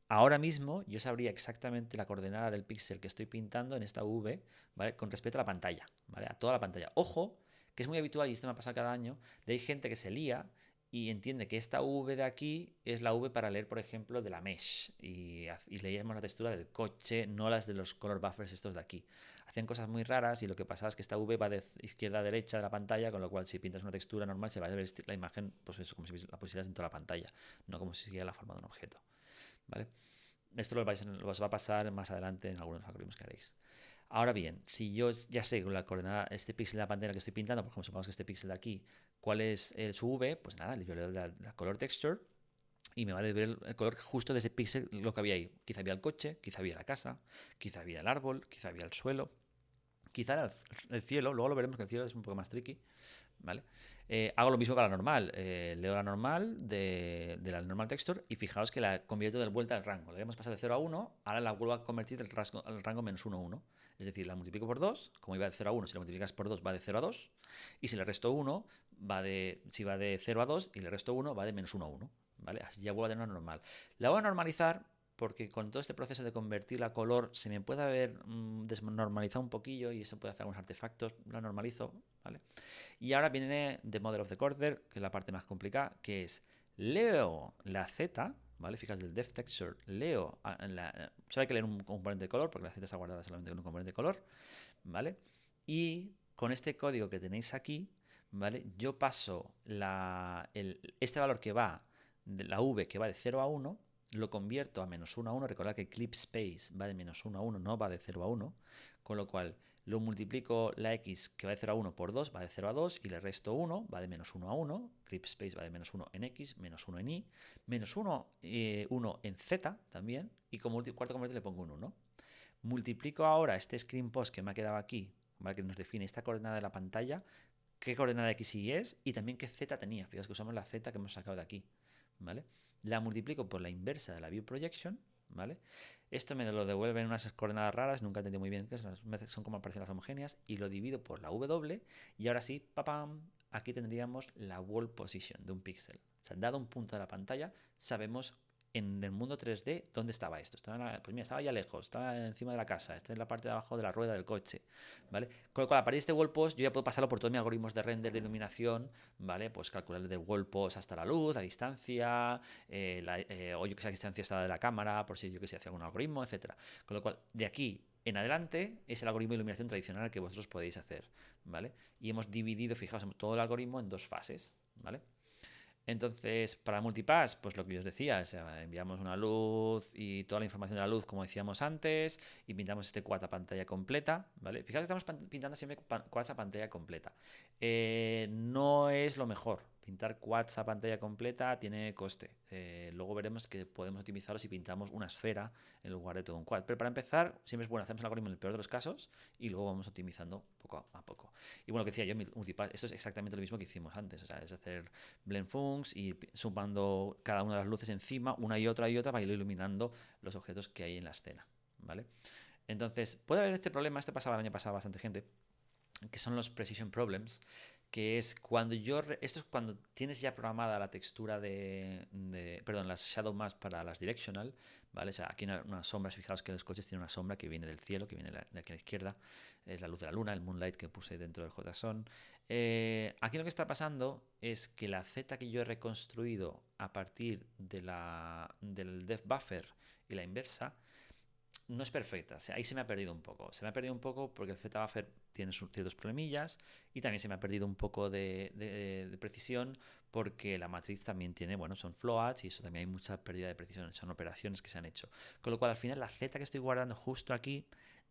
Ahora mismo yo sabría exactamente la coordenada del píxel que estoy pintando en esta V, ¿vale? Con respecto a la pantalla, ¿vale? A toda la pantalla. Ojo, que es muy habitual, y esto me ha pasado cada año, de hay gente que se lía y entiende que esta V de aquí es la V para leer, por ejemplo, de la mesh. Y leíamos la textura del coche, no las de los color buffers estos de aquí. Hacen cosas muy raras y lo que pasa es que esta V va de izquierda a derecha de la pantalla, con lo cual si pintas una textura normal se va a ver la imagen, pues eso, como si la pusieras dentro de la pantalla, no como si siguiera la forma de un objeto. ¿Vale? Esto os va a pasar más adelante en algunos algoritmos que haréis. Ahora bien, si yo ya sé con la coordenada, este píxel de la pantalla que estoy pintando, por ejemplo, supongamos que este píxel de aquí, cuál es su V, pues nada, yo le doy la color texture y me va a ver el color justo de ese píxel, lo que había ahí. Quizá había el coche, quizá había la casa, quizá había el árbol, quizá había el suelo, quizá era el cielo, luego lo veremos que el cielo es un poco más tricky, ¿vale? Hago lo mismo para la normal. Leo la normal de la normal texture y fijaos que la convierto de vuelta al rango. La habíamos pasado de 0 a 1, ahora la vuelvo a convertir al rango menos 1 a 1. Es decir, la multiplico por 2, como iba de 0 a 1, si la multiplicas por 2 va de 0 a 2, y si le resto 1, si va de 0 a 2 y le resto 1, va de menos 1 a 1. ¿Vale? Así ya vuelvo a tener una normal. La voy a normalizar porque con todo este proceso de convertirla a color se me puede haber desnormalizado un poquillo y eso puede hacer algunos artefactos, lo normalizo, ¿vale? Y ahora viene The Model of the Quarter, que es la parte más complicada, que es leo la Z, ¿vale? Fijas del depth texture, leo, solo hay que leer un componente de color, porque la Z está guardada solamente con un componente de color, ¿vale? Y con este código que tenéis aquí, ¿vale? Yo paso este valor que va, de la V que va de 0 a 1, lo convierto a menos 1 a 1. Recordad que Clip Space va de menos 1 a 1, no va de 0 a 1, con lo cual lo multiplico la X que va de 0 a 1 por 2, va de 0 a 2, y le resto 1, va de menos 1 a 1, Clip Space va de menos 1 en X, menos 1 en Y, menos 1, 1 en Z también, y como cuarto componente le pongo un 1. Multiplico ahora este screen post que me ha quedado aquí, ¿vale? Que nos define esta coordenada de la pantalla, qué coordenada X y Y es, y también qué Z tenía. Fijaos que usamos la Z que hemos sacado de aquí, ¿vale? La multiplico por la inversa de la view projection, ¿vale? Esto me lo devuelve en unas coordenadas raras, nunca entendí muy bien qué son como aparecen las homogéneas, y lo divido por la W, y ahora sí, ¡papam! Aquí tendríamos la wall position de un píxel. O sea, dado un punto de la pantalla, sabemos en el mundo 3D dónde estaba esto. Pues mira, estaba ya lejos, estaba encima de la casa, esta es la parte de abajo de la rueda del coche, ¿vale? Con lo cual, a partir de este wall post, yo ya puedo pasarlo por todos mis algoritmos de render, de iluminación, ¿vale? Pues calcular desde el wall post hasta la luz, la distancia, o yo que sé, la distancia está de la cámara, por si yo que sé, hacer algún algoritmo, etcétera. Con lo cual, de aquí en adelante es el algoritmo de iluminación tradicional que vosotros podéis hacer, ¿vale? Y hemos dividido, fijaos, todo el algoritmo en dos fases, ¿vale? Entonces, para multipass, pues lo que yo os decía, es, enviamos una luz y toda la información de la luz, como decíamos antes, y pintamos este quad a pantalla completa, ¿vale? Fijaos que estamos pintando siempre quads a pantalla completa. No es lo mejor. Pintar quads a pantalla completa tiene coste. Luego veremos que podemos optimizarlo si pintamos una esfera en lugar de todo un quad. Pero para empezar, siempre es bueno, hacemos el algoritmo en el peor de los casos y luego vamos optimizando poco a poco. Y bueno, lo que decía yo, multipass, esto es exactamente lo mismo que hicimos antes, o sea, es hacer blend funcs y sumando cada una de las luces encima, una y otra, para ir iluminando los objetos que hay en la escena. ¿vale? Entonces, puede haber este problema, este pasaba el año pasado a bastante gente, que son los precision problems, que es cuando esto es cuando tienes ya programada la textura perdón, las shadow maps para las directional, ¿vale? O sea, aquí unas sombras, fijaos que los coches tienen una sombra que viene del cielo, que viene de aquí a la izquierda, es la luz de la luna, el moonlight que puse dentro del JSON. Aquí lo que está pasando es que la Z que yo he reconstruido a partir del depth buffer y la inversa, no es perfecta. O sea, ahí se me ha perdido un poco. Se me ha perdido un poco porque el Z-Buffer tiene ciertos problemillas y también se me ha perdido un poco de precisión porque la matriz también tiene, bueno, son floats y eso también hay mucha pérdida de precisión. Son operaciones que se han hecho. Con lo cual, al final, la Z que estoy guardando justo aquí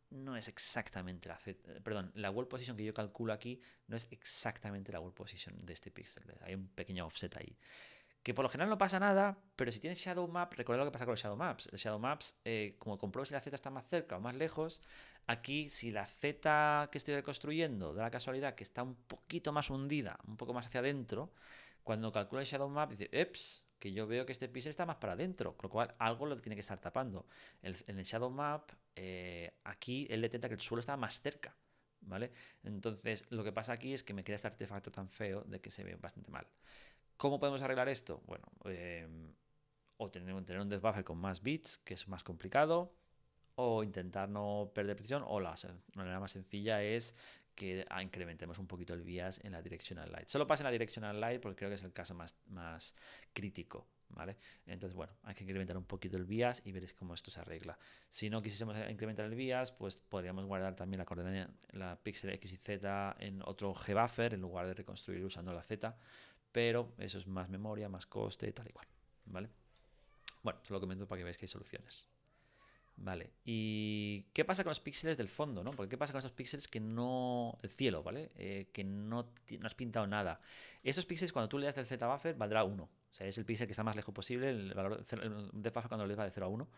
no es exactamente la Z. Perdón, la wall position que yo calculo aquí no es exactamente la wall position de este píxel. Hay un pequeño offset ahí. Que por lo general no pasa nada, pero si tienes Shadow Map, recuerda lo que pasa con los Shadow Maps. El Shadow Maps, como compruebo si la Z está más cerca o más lejos, aquí si la Z que estoy reconstruyendo da la casualidad que está un poquito más hundida, un poco más hacia adentro, cuando calcula el Shadow Map dice, eps, que yo veo que este píxel está más para adentro, con lo cual algo lo tiene que estar tapando. En el Shadow Map, aquí él detecta que el suelo está más cerca, ¿vale? Entonces, lo que pasa aquí es que me crea este artefacto tan feo de que se ve bastante mal. ¿Cómo podemos arreglar esto? Bueno, o tener un debuffer con más bits, que es más complicado, o intentar no perder precisión, o la manera más sencilla es que incrementemos un poquito el bias en la directional light. Solo pasa en la directional light porque creo que es el caso más crítico, ¿vale? Entonces, bueno, hay que incrementar un poquito el bias y veréis cómo esto se arregla. Si no quisiésemos incrementar el bias, pues podríamos guardar también la coordenada, la píxel X y Z en otro gbuffer en lugar de reconstruir usando la Z, pero eso es más memoria, más coste, tal y cual, ¿vale? Bueno, solo comento para que veáis que hay soluciones. Vale, ¿y qué pasa con los píxeles del fondo, no? Porque ¿qué pasa con esos píxeles que no... el cielo, ¿vale? Que no has pintado nada. Esos píxeles cuando tú le das del Z-buffer valdrá 1. O sea, es el píxel que está más lejos posible, el valor el depth buffer cuando lo lees va de 0 a 1,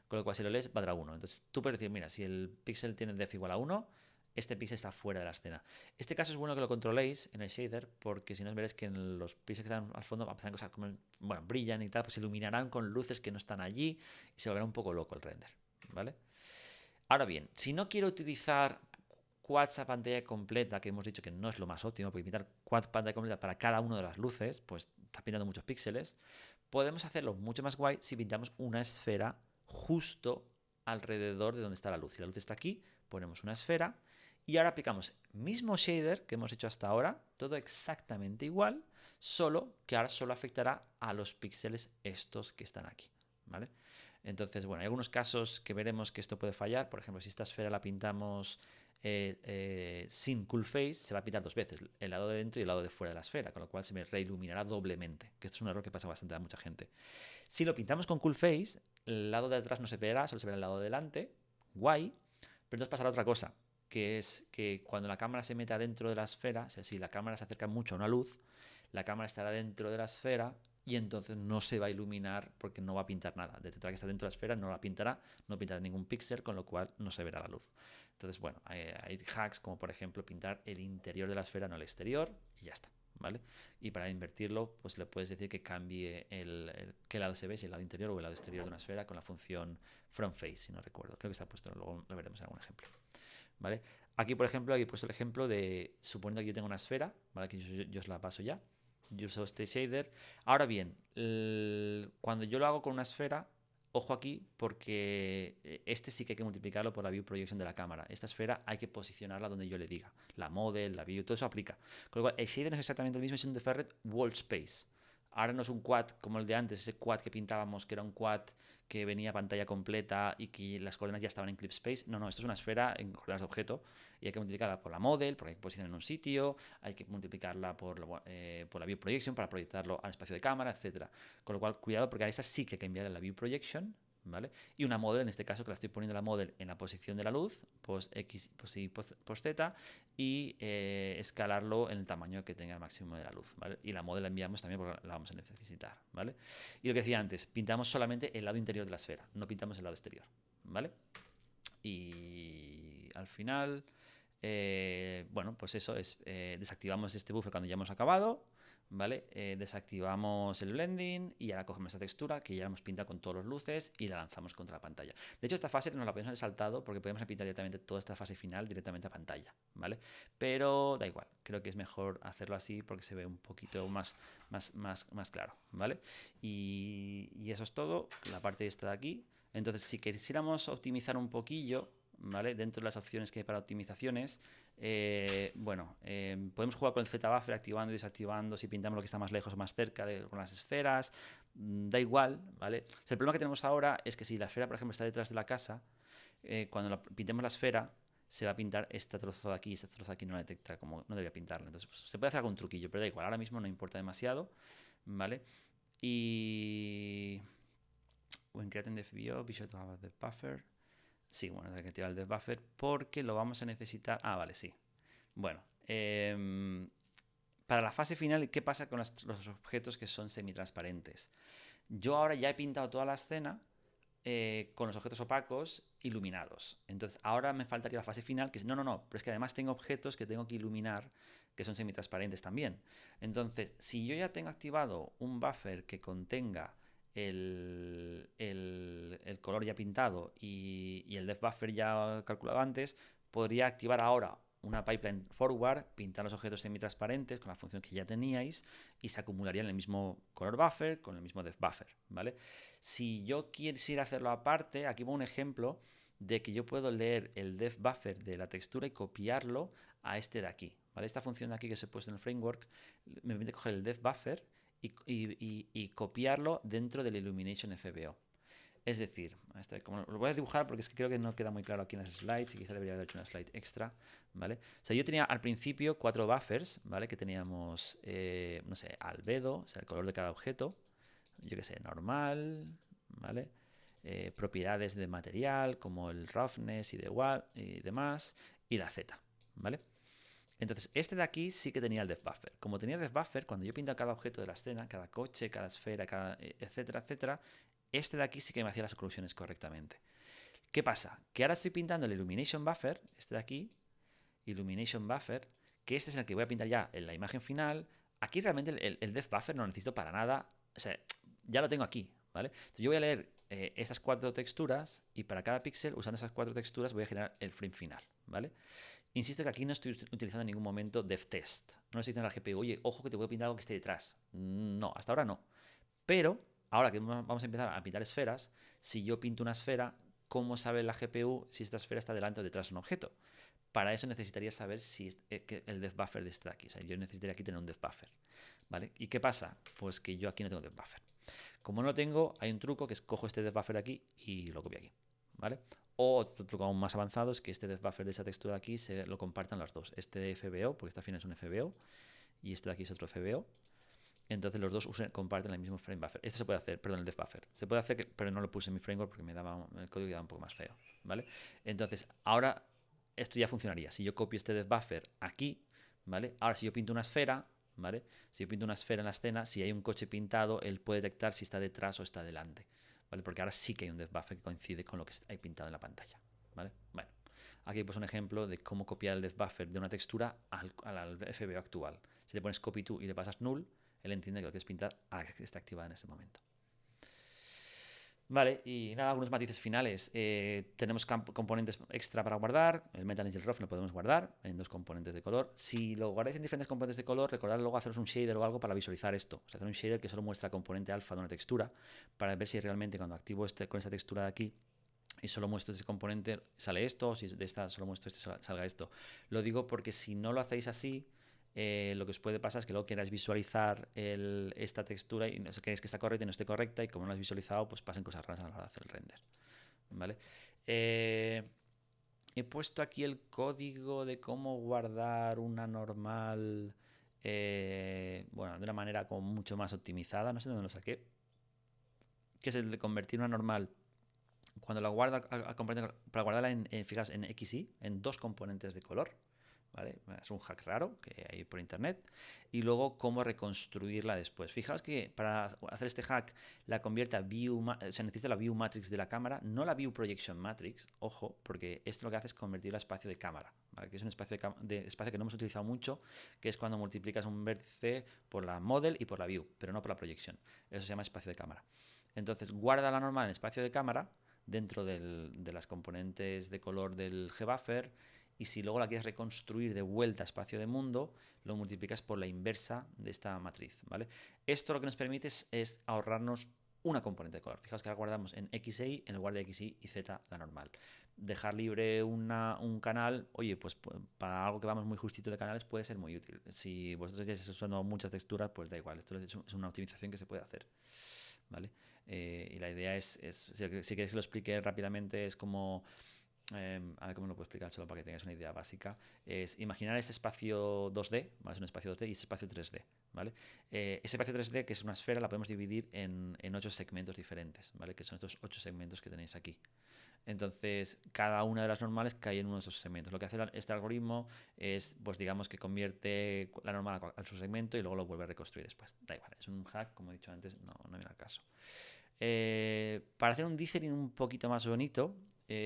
con lo cual si lo lees valdrá 1. Entonces tú puedes decir, mira, si el píxel tiene depth igual a 1, este píxel está fuera de la escena. Este caso es bueno que lo controléis en el shader, porque si no veréis que en los píxeles que están al fondo aparecen cosas como, bueno, brillan y tal, pues se iluminarán con luces que no están allí y se volverá un poco loco el render, ¿vale? Ahora bien, si no quiero utilizar quads a pantalla completa, que hemos dicho que no es lo más óptimo, porque pintar quads pantalla completa para cada una de las luces, pues está pintando muchos píxeles, podemos hacerlo mucho más guay si pintamos una esfera justo alrededor de donde está la luz. Si la luz está aquí, ponemos una esfera y ahora aplicamos mismo shader que hemos hecho hasta ahora, todo exactamente igual, solo que ahora solo afectará a los píxeles estos que están aquí, ¿vale? Entonces, bueno, hay algunos casos que veremos que esto puede fallar. Por ejemplo, si esta esfera la pintamos sin cool face, se va a pintar dos veces, el lado de dentro y el lado de fuera de la esfera, con lo cual se me reiluminará doblemente, que esto es un error que pasa bastante a mucha gente. Si lo pintamos con cool face, el lado de atrás no se verá, solo se verá el lado de delante, guay, pero entonces pasará otra cosa, que es que cuando la cámara se meta dentro de la esfera, o sea, si la cámara se acerca mucho a una luz, la cámara estará dentro de la esfera y entonces no se va a iluminar porque no va a pintar nada. Detectará que está dentro de la esfera, no la pintará, no pintará ningún píxel, con lo cual no se verá la luz. Entonces, bueno, hay hacks como por ejemplo pintar el interior de la esfera, no el exterior, y ya está, ¿vale? Y para invertirlo, pues le puedes decir que cambie qué lado se ve, si el lado interior o el lado exterior de una esfera con la función from face, si no recuerdo. Creo que está puesto, luego lo veremos en algún ejemplo, ¿vale? Aquí, por ejemplo, he puesto el ejemplo de, suponiendo que yo tengo una esfera, ¿vale? Que yo os la paso ya. Yo uso este shader. Ahora bien, cuando yo lo hago con una esfera, ojo aquí, porque este sí que hay que multiplicarlo por la view projection de la cámara. Esta esfera hay que posicionarla donde yo le diga. La model, la view, todo eso aplica. Con lo cual, el shader no es exactamente el mismo, es un deferred wall space. Ahora no es un quad como el de antes, ese quad que pintábamos, que era un quad que venía pantalla completa y que las coordenadas ya estaban en clip space. No, esto es una esfera en coordenadas de objeto y hay que multiplicarla por la model, porque hay que posicionar en un sitio, hay que multiplicarla por la view projection para proyectarlo al espacio de cámara, etc. Con lo cual, cuidado, porque a esta sí que hay que enviarle la view projection, ¿vale? Y una model, en este caso, que la estoy poniendo la model en la posición de la luz, post X, post Y, post Z, y escalarlo en el tamaño que tenga el máximo de la luz, ¿vale? Y la model la enviamos también porque la vamos a necesitar, ¿vale? Y lo que decía antes, pintamos solamente el lado interior de la esfera, no pintamos el lado exterior, ¿vale? Y al final, bueno, pues eso es, desactivamos este buffer cuando ya hemos acabado, ¿vale? Desactivamos el blending y ahora cogemos esta textura que ya hemos pintado con todas las luces y la lanzamos contra la pantalla. De hecho, esta fase nos la podemos haber saltado porque podemos pintar directamente toda esta fase final directamente a pantalla, ¿vale? Pero da igual, creo que es mejor hacerlo así porque se ve un poquito más claro, ¿vale? Y eso es todo, la parte esta de aquí. Entonces, si quisiéramos optimizar un poquillo, ¿vale? Dentro de las opciones que hay para optimizaciones, podemos jugar con el Z-Buffer activando y desactivando si pintamos lo que está más lejos o más cerca con las esferas. Da igual, ¿vale? O sea, el problema que tenemos ahora es que si la esfera, por ejemplo, está detrás de la casa, cuando pintemos la esfera, se va a pintar este trozo de aquí y este trozo de aquí no la detecta como no debería pintarlo. Entonces, pues, se puede hacer algún truquillo, pero da igual. Ahora mismo no importa demasiado, ¿vale? Y... When creating the FBO, be sure to have the buffer. Sí, bueno, hay que activar el depth buffer porque lo vamos a necesitar. Ah, vale, sí. Bueno, para la fase final, ¿qué pasa con los objetos que son semitransparentes? Yo ahora ya he pintado toda la escena con los objetos opacos iluminados. Entonces, ahora me faltaría la fase final, que es, no, pero es que además tengo objetos que tengo que iluminar que son semitransparentes también. Entonces, si yo ya tengo activado un buffer que contenga el color ya pintado y el depth buffer ya calculado antes, podría activar ahora una pipeline forward, pintar los objetos semitransparentes con la función que ya teníais y se acumularían en el mismo color buffer con el mismo depth buffer, ¿vale? Si yo quisiera hacerlo aparte, aquí va un ejemplo de que yo puedo leer el depth buffer de la textura y copiarlo a este de aquí, ¿vale? Esta función de aquí que se ha puesto en el framework me permite coger el depth buffer y copiarlo dentro del Illumination FBO. Es decir, como lo voy a dibujar porque es que creo que no queda muy claro aquí en las slides y quizá debería haber hecho una slide extra, ¿vale? O sea, yo tenía al principio 4 buffers, ¿vale? Que teníamos, no sé, albedo, o sea, el color de cada objeto, yo qué sé, normal, ¿vale? Propiedades de material como el roughness y demás, y la Z, ¿vale? Entonces, este de aquí sí que tenía el depth buffer. Como tenía depth buffer, cuando yo pintaba cada objeto de la escena, cada coche, cada esfera, etcétera, etcétera, este de aquí sí que me hacía las oclusiones correctamente. ¿Qué pasa? Que ahora estoy pintando el Illumination Buffer, este de aquí, Illumination Buffer, que este es el que voy a pintar ya en la imagen final. Aquí realmente el depth buffer no lo necesito para nada. O sea, ya lo tengo aquí, ¿vale? Entonces yo voy a leer estas 4 texturas y para cada píxel, usando esas 4 texturas, voy a generar el frame final, ¿vale? Insisto que aquí no estoy utilizando en ningún momento DevTest. No estoy diciendo a la GPU, oye, ojo que te voy a pintar algo que esté detrás. No, hasta ahora no. Pero ahora que vamos a empezar a pintar esferas, si yo pinto una esfera, ¿cómo sabe la GPU si esta esfera está delante o detrás de un objeto? Para eso necesitaría saber si el depth buffer de este de aquí. O sea, yo necesitaría aquí tener un depth buffer, ¿vale? ¿Y qué pasa? Pues que yo aquí no tengo depth buffer. Como no lo tengo, hay un truco que es cojo este depth buffer de aquí y lo copio aquí, ¿vale? O otro truco aún más avanzado es que este depth buffer de esa textura de aquí se lo compartan las dos. Este de FBO, porque esta final es un FBO, y este de aquí es otro FBO. Entonces los dos comparten el mismo frame buffer. Esto se puede hacer, perdón, el depth buffer. Se puede hacer, pero no lo puse en mi framework porque el código quedaba un poco más feo, ¿vale? Entonces, ahora esto ya funcionaría. Si yo copio este depth buffer aquí, ¿vale? Ahora si yo pinto una esfera, ¿vale? Si yo pinto una esfera en la escena, si hay un coche pintado, él puede detectar si está detrás o está delante, ¿vale? Porque ahora sí que hay un depth buffer que coincide con lo que hay pintado en la pantalla, ¿vale? Bueno, aquí pues un ejemplo de cómo copiar el depth buffer de una textura al FBO actual. Si le pones copy to y le pasas null, él entiende que lo que es pintar a la que está activada en ese momento. Vale, y nada, algunos matices finales. Tenemos componentes extra para guardar. El metal y el rough lo podemos guardar en 2 componentes de color. Si lo guardáis en diferentes componentes de color, recordad luego haceros un shader o algo para visualizar esto. O sea, hacer un shader que solo muestra componente alfa de una textura para ver si realmente cuando activo con esta textura de aquí y solo muestro este componente sale esto, o si de esta solo muestro este salga esto. Lo digo porque si no lo hacéis así, lo que os puede pasar es que luego queráis visualizar esta textura y no queréis que está correcta y no esté correcta y como no lo habéis visualizado, pues pasen cosas raras a la hora de hacer el render. ¿Vale? He puesto aquí el código de cómo guardar una normal, bueno, de una manera como mucho más optimizada, no sé dónde lo saqué, que es el de convertir una normal cuando la guarda para guardarla fijaos, en XY, en 2 componentes de color, ¿vale? Es un hack raro que hay por internet. Y luego cómo reconstruirla después. Fijaos que para hacer este hack la convierte a view, se necesita la view matrix de la cámara, no la view projection matrix, ojo, porque esto lo que hace es convertirla a espacio de cámara, ¿vale? Que es un espacio espacio que no hemos utilizado mucho, que es cuando multiplicas un vértice por la model y por la view, pero no por la proyección. Eso se llama espacio de cámara. Entonces guarda la normal en espacio de cámara dentro de las componentes de color del gbuffer, y si luego la quieres reconstruir de vuelta a espacio de mundo, lo multiplicas por la inversa de esta matriz, ¿vale? Esto lo que nos permite es ahorrarnos una componente de color. Fijaos que la guardamos en XY en lugar de XY y Z la normal. Dejar libre un canal, oye, pues para algo que vamos muy justito de canales puede ser muy útil. Si vosotros ya estáis usando muchas texturas, pues da igual, esto es una optimización que se puede hacer, ¿vale? Y la idea si queréis que lo explique rápidamente, es como... a ver cómo lo puedo explicar solo para que tengáis una idea básica. Es imaginar este espacio 2D, ¿vale? Es un espacio 2D y este espacio 3D, ¿vale? Ese espacio 3D, que es una esfera, la podemos dividir en 8 segmentos diferentes, ¿vale? Que son estos 8 segmentos que tenéis aquí. Entonces, cada una de las normales cae en uno de esos segmentos. Lo que hace este algoritmo es, pues digamos que convierte la normal al subsegmento y luego lo vuelve a reconstruir después. Da igual, es un hack, como he dicho antes, no viene al caso. Para hacer un dithering un poquito más bonito,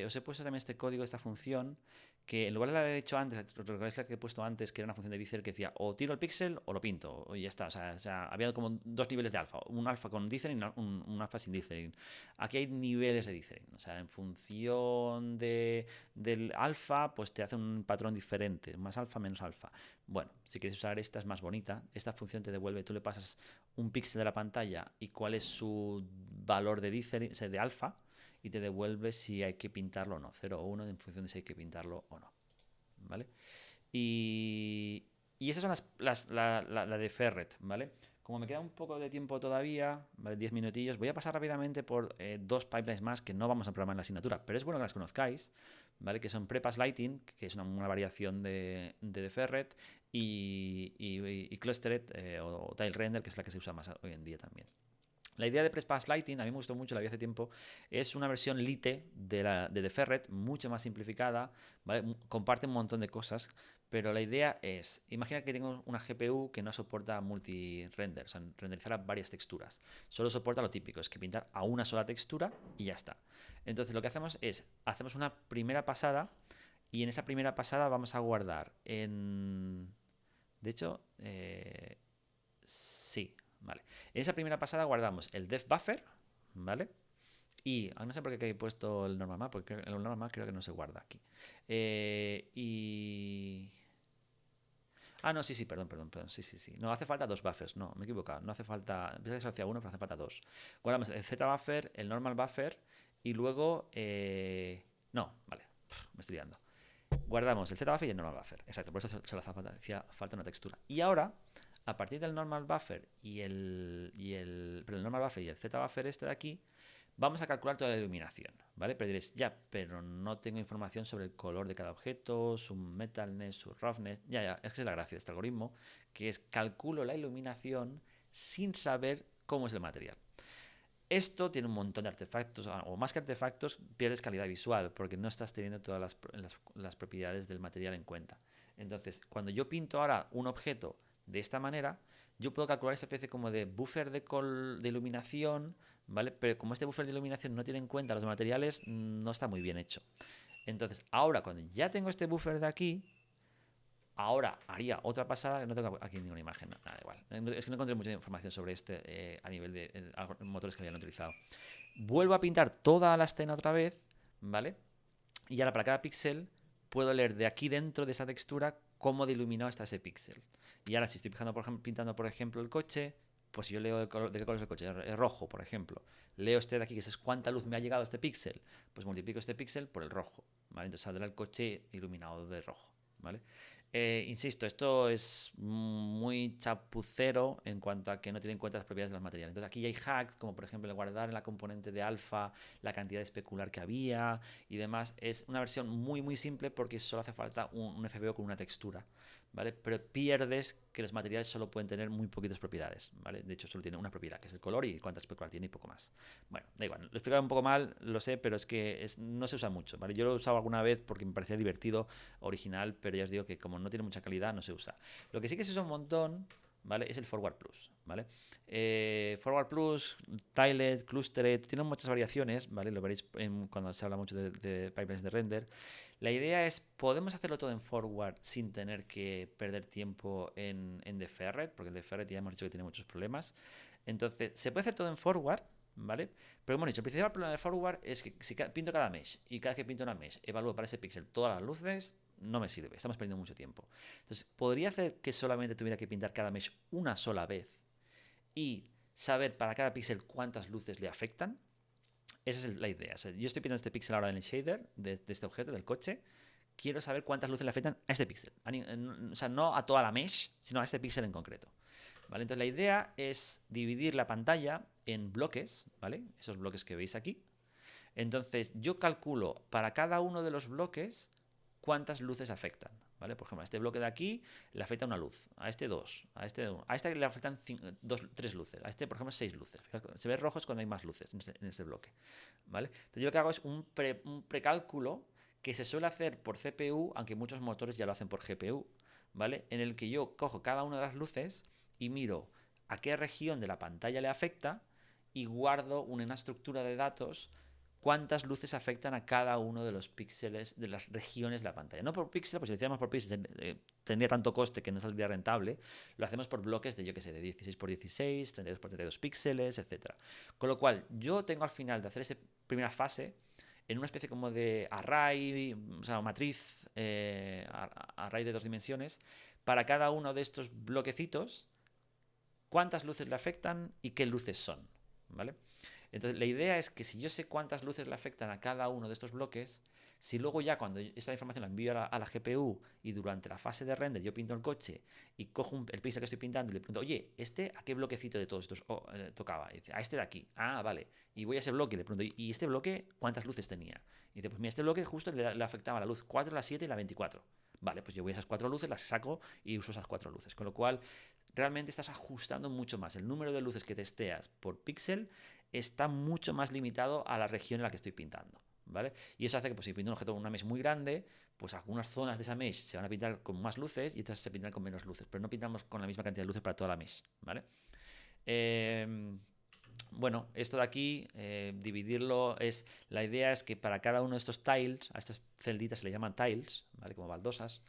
os he puesto también este código, esta función, que en lugar de la que he hecho antes, recordáis la que he puesto antes, que era una función de dithering que decía o tiro el píxel o lo pinto, y ya está. O sea, había como dos niveles de alfa, un alfa con dithering y un alfa sin dithering. Aquí hay niveles de dithering, o sea, en función del alfa, pues te hace un patrón diferente, más alfa, menos alfa. Bueno, si quieres usar esta es más bonita, esta función te devuelve, tú le pasas un píxel de la pantalla y cuál es su valor de dithering, o sea, de alfa, y te devuelve si hay que pintarlo o no, 0 o 1 en función de si hay que pintarlo o no, ¿vale? Y esas son la de Ferret, ¿vale? Como me queda un poco de tiempo todavía, ¿vale? 10 minutillos, voy a pasar rápidamente por dos pipelines más que no vamos a programar en la asignatura, pero es bueno que las conozcáis, ¿vale? Que son Prepass Lighting, que es una variación de Ferret, y Clustered o Tile Render, que es la que se usa más hoy en día también. La idea de Presspass Lighting, a mí me gustó mucho, la vi hace tiempo, es una versión Lite de Ferret, mucho más simplificada, ¿vale? Comparte un montón de cosas, pero la idea es, imagina que tengo una GPU que no soporta multi-render, o sea, renderizar a varias texturas. Solo soporta lo típico, es que pintar a una sola textura y ya está. Entonces lo que hacemos es, hacemos una primera pasada y en esa primera pasada vamos a guardar en... De hecho, sí, vale. En esa primera pasada guardamos el def buffer, ¿vale? Y no sé por qué he puesto el normal map, porque el normal map creo que no se guarda aquí. Ah, no, sí, perdón, sí. No, hace falta dos buffers, no, me he equivocado. No hace falta, pensaba que se hacía uno, pero hace falta dos. Guardamos el z buffer, el normal buffer, y luego... no, vale, me estoy liando. Guardamos el z buffer y el normal buffer, exacto, por eso solo hacía falta una textura. Y ahora, a partir del normal buffer pero el normal buffer y el z buffer este de aquí, vamos a calcular toda la iluminación, ¿vale? Pero diréis, ya, pero no tengo información sobre el color de cada objeto, su metalness, su roughness. Ya, es que es la gracia de este algoritmo, que es calculo la iluminación sin saber cómo es el material. Esto tiene un montón de artefactos, o más que artefactos, pierdes calidad visual, porque no estás teniendo todas las propiedades del material en cuenta. Entonces, cuando yo pinto ahora un objeto de esta manera, yo puedo calcular esta especie como de buffer de iluminación, ¿vale? Pero como este buffer de iluminación no tiene en cuenta los materiales, no está muy bien hecho. Entonces, ahora cuando ya tengo este buffer de aquí, ahora haría otra pasada, que no tengo aquí ninguna imagen, nada igual. Es que no encontré mucha información sobre este a nivel de motores que habían utilizado. Vuelvo a pintar toda la escena otra vez, ¿vale? Y ahora para cada píxel puedo leer de aquí dentro de esa textura cómo de iluminado está ese píxel. Y ahora si estoy pintando, por ejemplo, el coche, pues yo leo de qué color es el coche, es rojo, por ejemplo. Leo este de aquí, que es cuánta luz me ha llegado a este píxel. Pues multiplico este píxel por el rojo, ¿vale? Entonces saldrá el coche iluminado de rojo, ¿vale? Insisto, esto es muy chapucero en cuanto a que no tiene en cuenta las propiedades de los materiales. Entonces aquí hay hacks, como por ejemplo el guardar en la componente de alfa la cantidad de especular que había y demás. Es una versión muy simple porque solo hace falta un FBO con una textura, ¿vale? Pero pierdes que los materiales solo pueden tener muy poquitas propiedades, ¿vale? De hecho solo tiene una propiedad, que es el color y cuánta especular tiene y poco más. Bueno, da igual, lo he explicado un poco mal, lo sé, pero es que no se usa mucho, ¿vale? Yo lo he usado alguna vez porque me parecía divertido, original, pero ya os digo que como no tiene mucha calidad, no se usa. Lo que sí que se usa un montón, ¿vale? Es el Forward Plus, ¿vale? Forward Plus, Tilet, Clustered, tienen muchas variaciones, ¿vale? Lo veréis cuando se habla mucho de pipelines de render. La idea es, podemos hacerlo todo en Forward sin tener que perder tiempo en Deferred, porque el Deferred ya hemos dicho que tiene muchos problemas. Entonces, se puede hacer todo en Forward, ¿vale? Pero hemos dicho, el principal problema de Forward es que si pinto cada mesh y cada vez que pinto una mesh evalúo para ese píxel todas las luces, no me sirve, estamos perdiendo mucho tiempo. Entonces, podría hacer que solamente tuviera que pintar cada mesh una sola vez y saber para cada píxel cuántas luces le afectan. Esa es la idea. O sea, yo estoy pintando este píxel ahora en el shader de este objeto, del coche. Quiero saber cuántas luces le afectan a este píxel. O sea, no a toda la mesh, sino a este píxel en concreto. ¿Vale? Entonces la idea es dividir la pantalla en bloques, ¿vale? Esos bloques que veis aquí. Entonces yo calculo para cada uno de los bloques cuántas luces afectan, ¿vale? Por ejemplo, a este bloque de aquí le afecta una luz, a este dos, a este uno, a este le afectan tres luces, a este, por ejemplo, 6 luces. Se ve rojo es cuando hay más luces en este bloque, ¿vale? Entonces yo lo que hago es un precálculo que se suele hacer por CPU, aunque muchos motores ya lo hacen por GPU, ¿vale? En el que yo cojo cada una de las luces y miro a qué región de la pantalla le afecta y guardo una estructura de datos cuántas luces afectan a cada uno de los píxeles de las regiones de la pantalla. No por píxel, pues si lo hiciéramos por píxel tendría tanto coste que no saldría rentable. Lo hacemos por bloques de, yo que sé, de 16 por 16, 32 por 32 píxeles, etc. Con lo cual, yo tengo al final de hacer esta primera fase en una especie como de array, o sea, matriz, array de 2 dimensiones, para cada uno de estos bloquecitos, cuántas luces le afectan y qué luces son, ¿vale? Entonces, la idea es que si yo sé cuántas luces le afectan a cada uno de estos bloques, si luego ya cuando esta información la envío a la GPU y durante la fase de render yo pinto el coche y cojo el píxel que estoy pintando y le pregunto, oye, ¿este a qué bloquecito de todos estos tocaba? Y dice, a este de aquí. Ah, vale. Y voy a ese bloque y le pregunto, ¿y este bloque cuántas luces tenía? Y dice, pues mira, este bloque justo le afectaba la luz 4, la 7 y la 24. Vale, pues yo voy a esas 4 luces, las saco y uso esas 4 luces. Con lo cual, realmente estás ajustando mucho más. El número de luces que testeas por píxel está mucho más limitado a la región en la que estoy pintando, ¿vale? Y eso hace que pues, si pinto un objeto con una mesh muy grande, pues algunas zonas de esa mesh se van a pintar con más luces y otras se pintan con menos luces, pero no pintamos con la misma cantidad de luces para toda la mesh, ¿vale? Bueno, esto de aquí, dividirlo es... La idea es que para cada uno de estos tiles, a estas celditas se le llaman tiles, ¿vale? Como baldosas.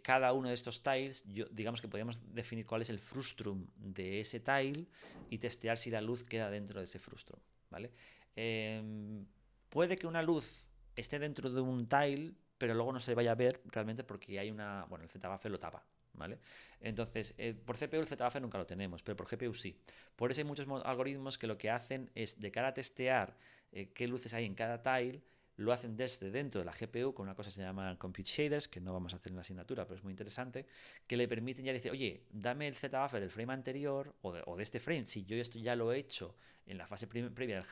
Cada uno de estos tiles, digamos que podríamos definir cuál es el frustrum de ese tile y testear si la luz queda dentro de ese frustrum, ¿vale? Puede que una luz esté dentro de un tile, pero luego no se vaya a ver realmente porque hay una... Bueno, el ZBuffer lo tapa, ¿vale? Entonces, por CPU el ZBuffer nunca lo tenemos, pero por GPU sí. Por eso hay muchos algoritmos que lo que hacen es, de cara a testear qué luces hay en cada tile, lo hacen desde dentro de la GPU con una cosa que se llama Compute Shaders, que no vamos a hacer en la asignatura, pero es muy interesante, que le permiten ya decir, oye, dame el ZBuffer del frame anterior o de este frame. Si yo esto ya lo he hecho en la fase previa,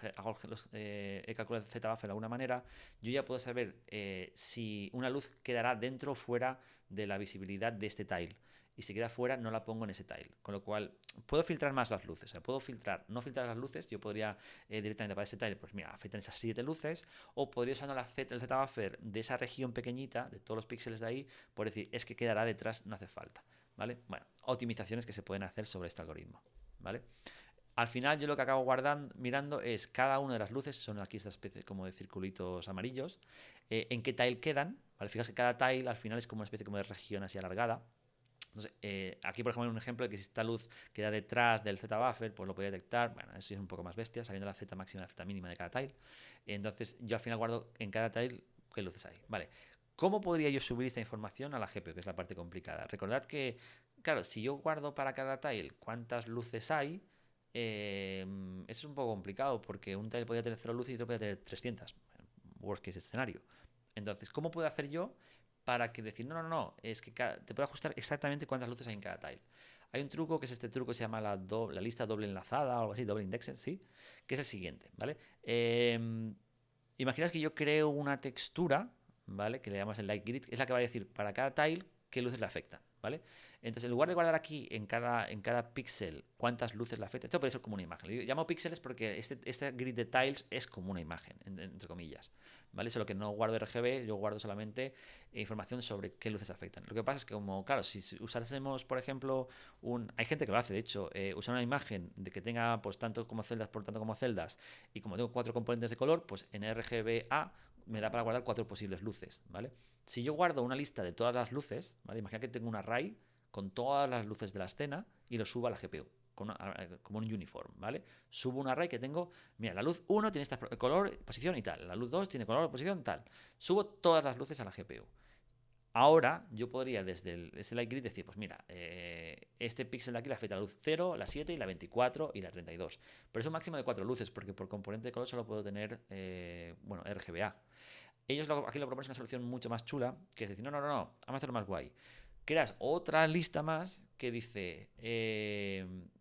he calculado el ZBuffer de alguna manera, yo ya puedo saber si una luz quedará dentro o fuera de la visibilidad de este tile. Y si queda fuera, no la pongo en ese tile. Con lo cual, puedo filtrar más las luces. O sea, puedo no filtrar las luces. Yo podría directamente para este tile, pues mira, afectan esas 7 luces. O podría usar el ZBuffer de esa región pequeñita, de todos los píxeles de ahí, por decir, es que quedará detrás, no hace falta. ¿Vale? Bueno, optimizaciones que se pueden hacer sobre este algoritmo. ¿Vale? Al final yo lo que acabo mirando es cada una de las luces, son aquí esta especie como de circulitos amarillos, en qué tile quedan. ¿Vale? Fijaos que cada tile al final es como una especie como de región así alargada. Entonces, aquí, por ejemplo, hay un ejemplo de que si esta luz queda detrás del ZBuffer, pues lo podría detectar. Bueno, eso es un poco más bestia, sabiendo la Z máxima y la Z mínima de cada tile. Entonces, yo al final guardo en cada tile qué luces hay. Vale. ¿Cómo podría yo subir esta información a la GPU, que es la parte complicada? Recordad que, claro, si yo guardo para cada tile cuántas luces hay, eso es un poco complicado, porque un tile podría tener 0 luces y otro podría tener 300. Worst case escenario. Entonces, ¿cómo puedo hacer yo para que decir, no, es que te puedo ajustar exactamente cuántas luces hay en cada tile? Hay un truco que es este truco que se llama la lista doble enlazada o algo así, doble indexed, ¿sí? Que es el siguiente, ¿vale? Imaginaos que yo creo una textura, ¿vale? Que le llamamos el light grid, es la que va a decir para cada tile qué luces le afectan, ¿vale? Entonces, en lugar de guardar aquí en cada píxel cuántas luces le afectan, esto puede ser como una imagen. Yo llamo píxeles porque este grid de tiles es como una imagen, entre comillas, ¿vale? Solo que no guardo RGB, yo guardo solamente información sobre qué luces afectan. Lo que pasa es que, como, claro, si usásemos, por ejemplo, hay gente que lo hace, de hecho, usar una imagen de que tenga pues tanto como celdas por tanto como celdas, y como tengo 4 componentes de color, pues en RGBA me da para guardar 4 posibles luces, ¿vale? Si yo guardo una lista de todas las luces, ¿vale? Imagina que tengo un array con todas las luces de la escena y lo subo a la GPU como un uniform, ¿vale? Subo un array que tengo, mira, la luz 1 tiene esta color, posición y tal, la luz 2 tiene color, posición, tal. Subo todas las luces a la GPU. Ahora yo podría desde ese light grid decir, pues mira, este píxel de aquí le afecta la luz 0, la 7 y la 24 y la 32. Pero es un máximo de 4 luces porque por componente de color solo puedo tener, RGBA. Ellos aquí lo proponen una solución mucho más chula, que es decir, no, vamos a hacerlo más guay. Creas otra lista más que dice,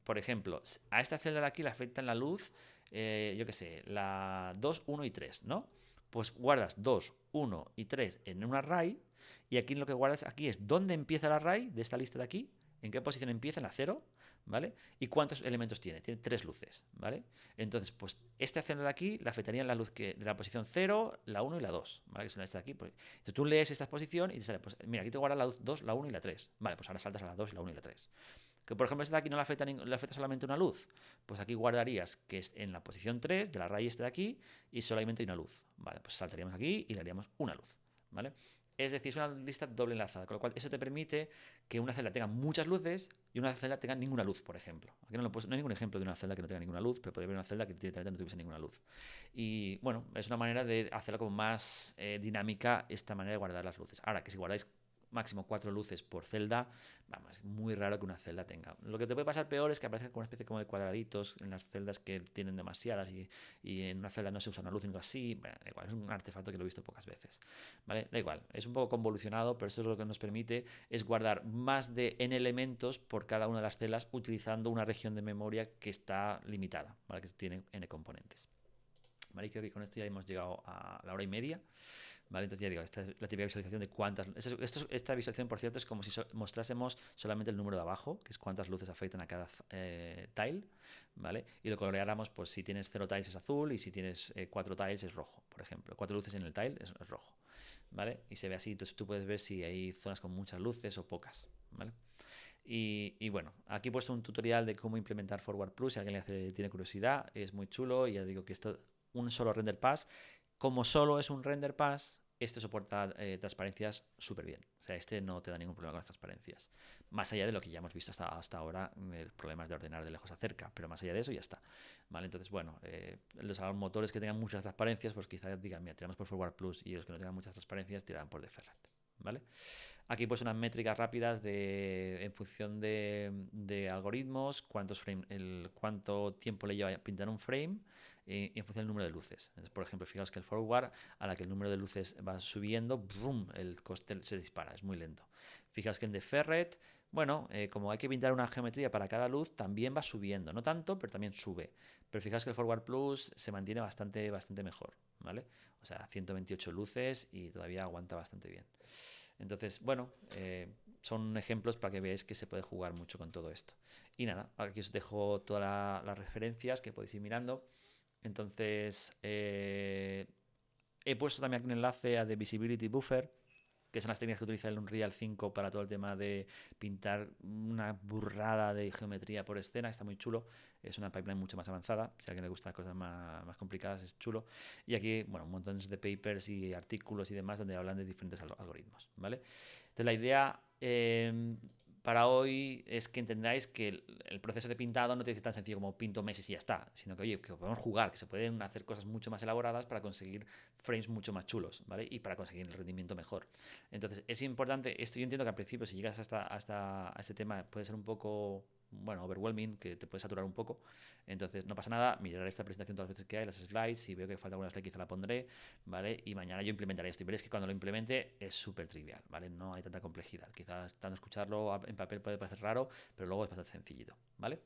por ejemplo, a esta celda de aquí le afectan la luz, yo qué sé, la 2, 1 y 3, ¿no? Pues guardas 2, 1 y 3 en un array, y aquí lo que guardas aquí es dónde empieza el array de esta lista de aquí, en qué posición empieza, en la 0, ¿vale? Y cuántos elementos tiene. Tiene 3 luces, ¿vale? Entonces, pues esta celda de aquí le afectaría la luz de la posición 0, la 1 y la 2, ¿vale? Que son esta de aquí. Pues, entonces tú lees esta posición y te sale, pues mira, aquí te guarda la 2, la 1 y la 3. Vale, pues ahora saltas a la 2, la 1 y la 3. Que por ejemplo esta de aquí no le afecta solamente una luz. Pues aquí guardarías que es en la posición 3 del array este de aquí y solamente hay una luz. Vale, pues saltaríamos aquí y le haríamos una luz, ¿vale? Es decir, es una lista doble enlazada, con lo cual eso te permite que una celda tenga muchas luces y una celda tenga ninguna luz, por ejemplo. Aquí no hay ningún ejemplo de una celda que no tenga ninguna luz, pero podría haber una celda que directamente no tuviese ninguna luz. Y bueno, es una manera de hacerla como más dinámica esta manera de guardar las luces. Ahora, que si guardáis máximo 4 luces por celda, vamos, es muy raro que una celda tenga. Lo que te puede pasar peor es que aparezca como una especie como de cuadraditos en las celdas que tienen demasiadas y en una celda no se usa una luz y en otra sí. Bueno, da igual, es un artefacto que lo he visto pocas veces. ¿Vale? Da igual, es un poco convolucionado, pero eso es lo que nos permite es guardar más de n elementos por cada una de las celdas utilizando una región de memoria que está limitada, ¿vale? Que tiene n componentes. ¿Vale? Y creo que con esto ya hemos llegado a la hora y media. ¿Vale? Entonces ya digo, esta es la típica visualización de cuántas... Esta visualización, por cierto, es como si mostrásemos solamente el número de abajo, que es cuántas luces afectan a cada tile, ¿vale? Y lo coloreáramos, pues si tienes 0 tiles es azul y si tienes 4 tiles es rojo, por ejemplo. 4 luces en el tile es rojo, ¿vale? Y se ve así, entonces tú puedes ver si hay zonas con muchas luces o pocas, ¿vale? Y bueno, aquí he puesto un tutorial de cómo implementar Forward Plus, si alguien tiene curiosidad, es muy chulo, y ya digo que esto, un solo render pass, como solo es un render pass, este soporta transparencias súper bien. O sea, este no te da ningún problema con las transparencias. Más allá de lo que ya hemos visto hasta ahora, problemas de ordenar de lejos a cerca, pero más allá de eso ya está. ¿Vale? Entonces, bueno, los motores que tengan muchas transparencias, pues quizás digan, mira, tiramos por Forward Plus, y los que no tengan muchas transparencias tirarán por Deferred. ¿Vale? Aquí pues unas métricas rápidas en función de algoritmos, cuánto tiempo le lleva a pintar un frame y en función del número de luces. Entonces, por ejemplo, fijaos que el forward, a la que el número de luces va subiendo, ¡brum!, el coste se dispara, es muy lento. Fijaos que en Deferred, bueno, como hay que pintar una geometría para cada luz, también va subiendo. No tanto, pero también sube. Pero fijaos que el Forward Plus se mantiene bastante mejor, ¿vale? O sea, 128 luces y todavía aguanta bastante bien. Entonces, bueno, son ejemplos para que veáis que se puede jugar mucho con todo esto. Y nada, aquí os dejo todas las referencias que podéis ir mirando. Entonces, he puesto también aquí un enlace a The Visibility Buffer, que son las técnicas que utiliza el Unreal 5 para todo el tema de pintar una burrada de geometría por escena. Está muy chulo. Es una pipeline mucho más avanzada. Si a alguien le gustan las cosas más complicadas, es chulo. Y aquí, bueno, un montón de papers y artículos y demás donde hablan de diferentes algoritmos, ¿vale? Entonces, la idea para hoy es que entendáis que el proceso de pintado no tiene que ser tan sencillo como pinto meses y ya está, sino que, oye, que podemos jugar, que se pueden hacer cosas mucho más elaboradas para conseguir frames mucho más chulos, ¿vale? Y para conseguir el rendimiento mejor. Entonces, es importante, esto yo entiendo que al principio, si llegas a este tema, puede ser un poco, bueno, overwhelming, que te puede saturar un poco. Entonces, no pasa nada, miraré esta presentación todas las veces que hay, las slides, si veo que falta alguna slide, quizá la pondré, ¿vale? Y mañana yo implementaré esto. Y veréis que cuando lo implemente es súper trivial, ¿vale? No hay tanta complejidad. Quizás tanto escucharlo en papel puede parecer raro, pero luego es bastante sencillito, ¿vale?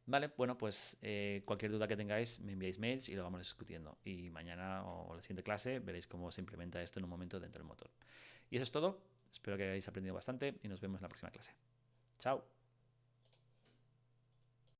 Vale, bueno, pues cualquier duda que tengáis me enviáis mails y lo vamos discutiendo. Y mañana o la siguiente clase veréis cómo se implementa esto en un momento dentro del motor. Y eso es todo. Espero que hayáis aprendido bastante y nos vemos en la próxima clase. Chao.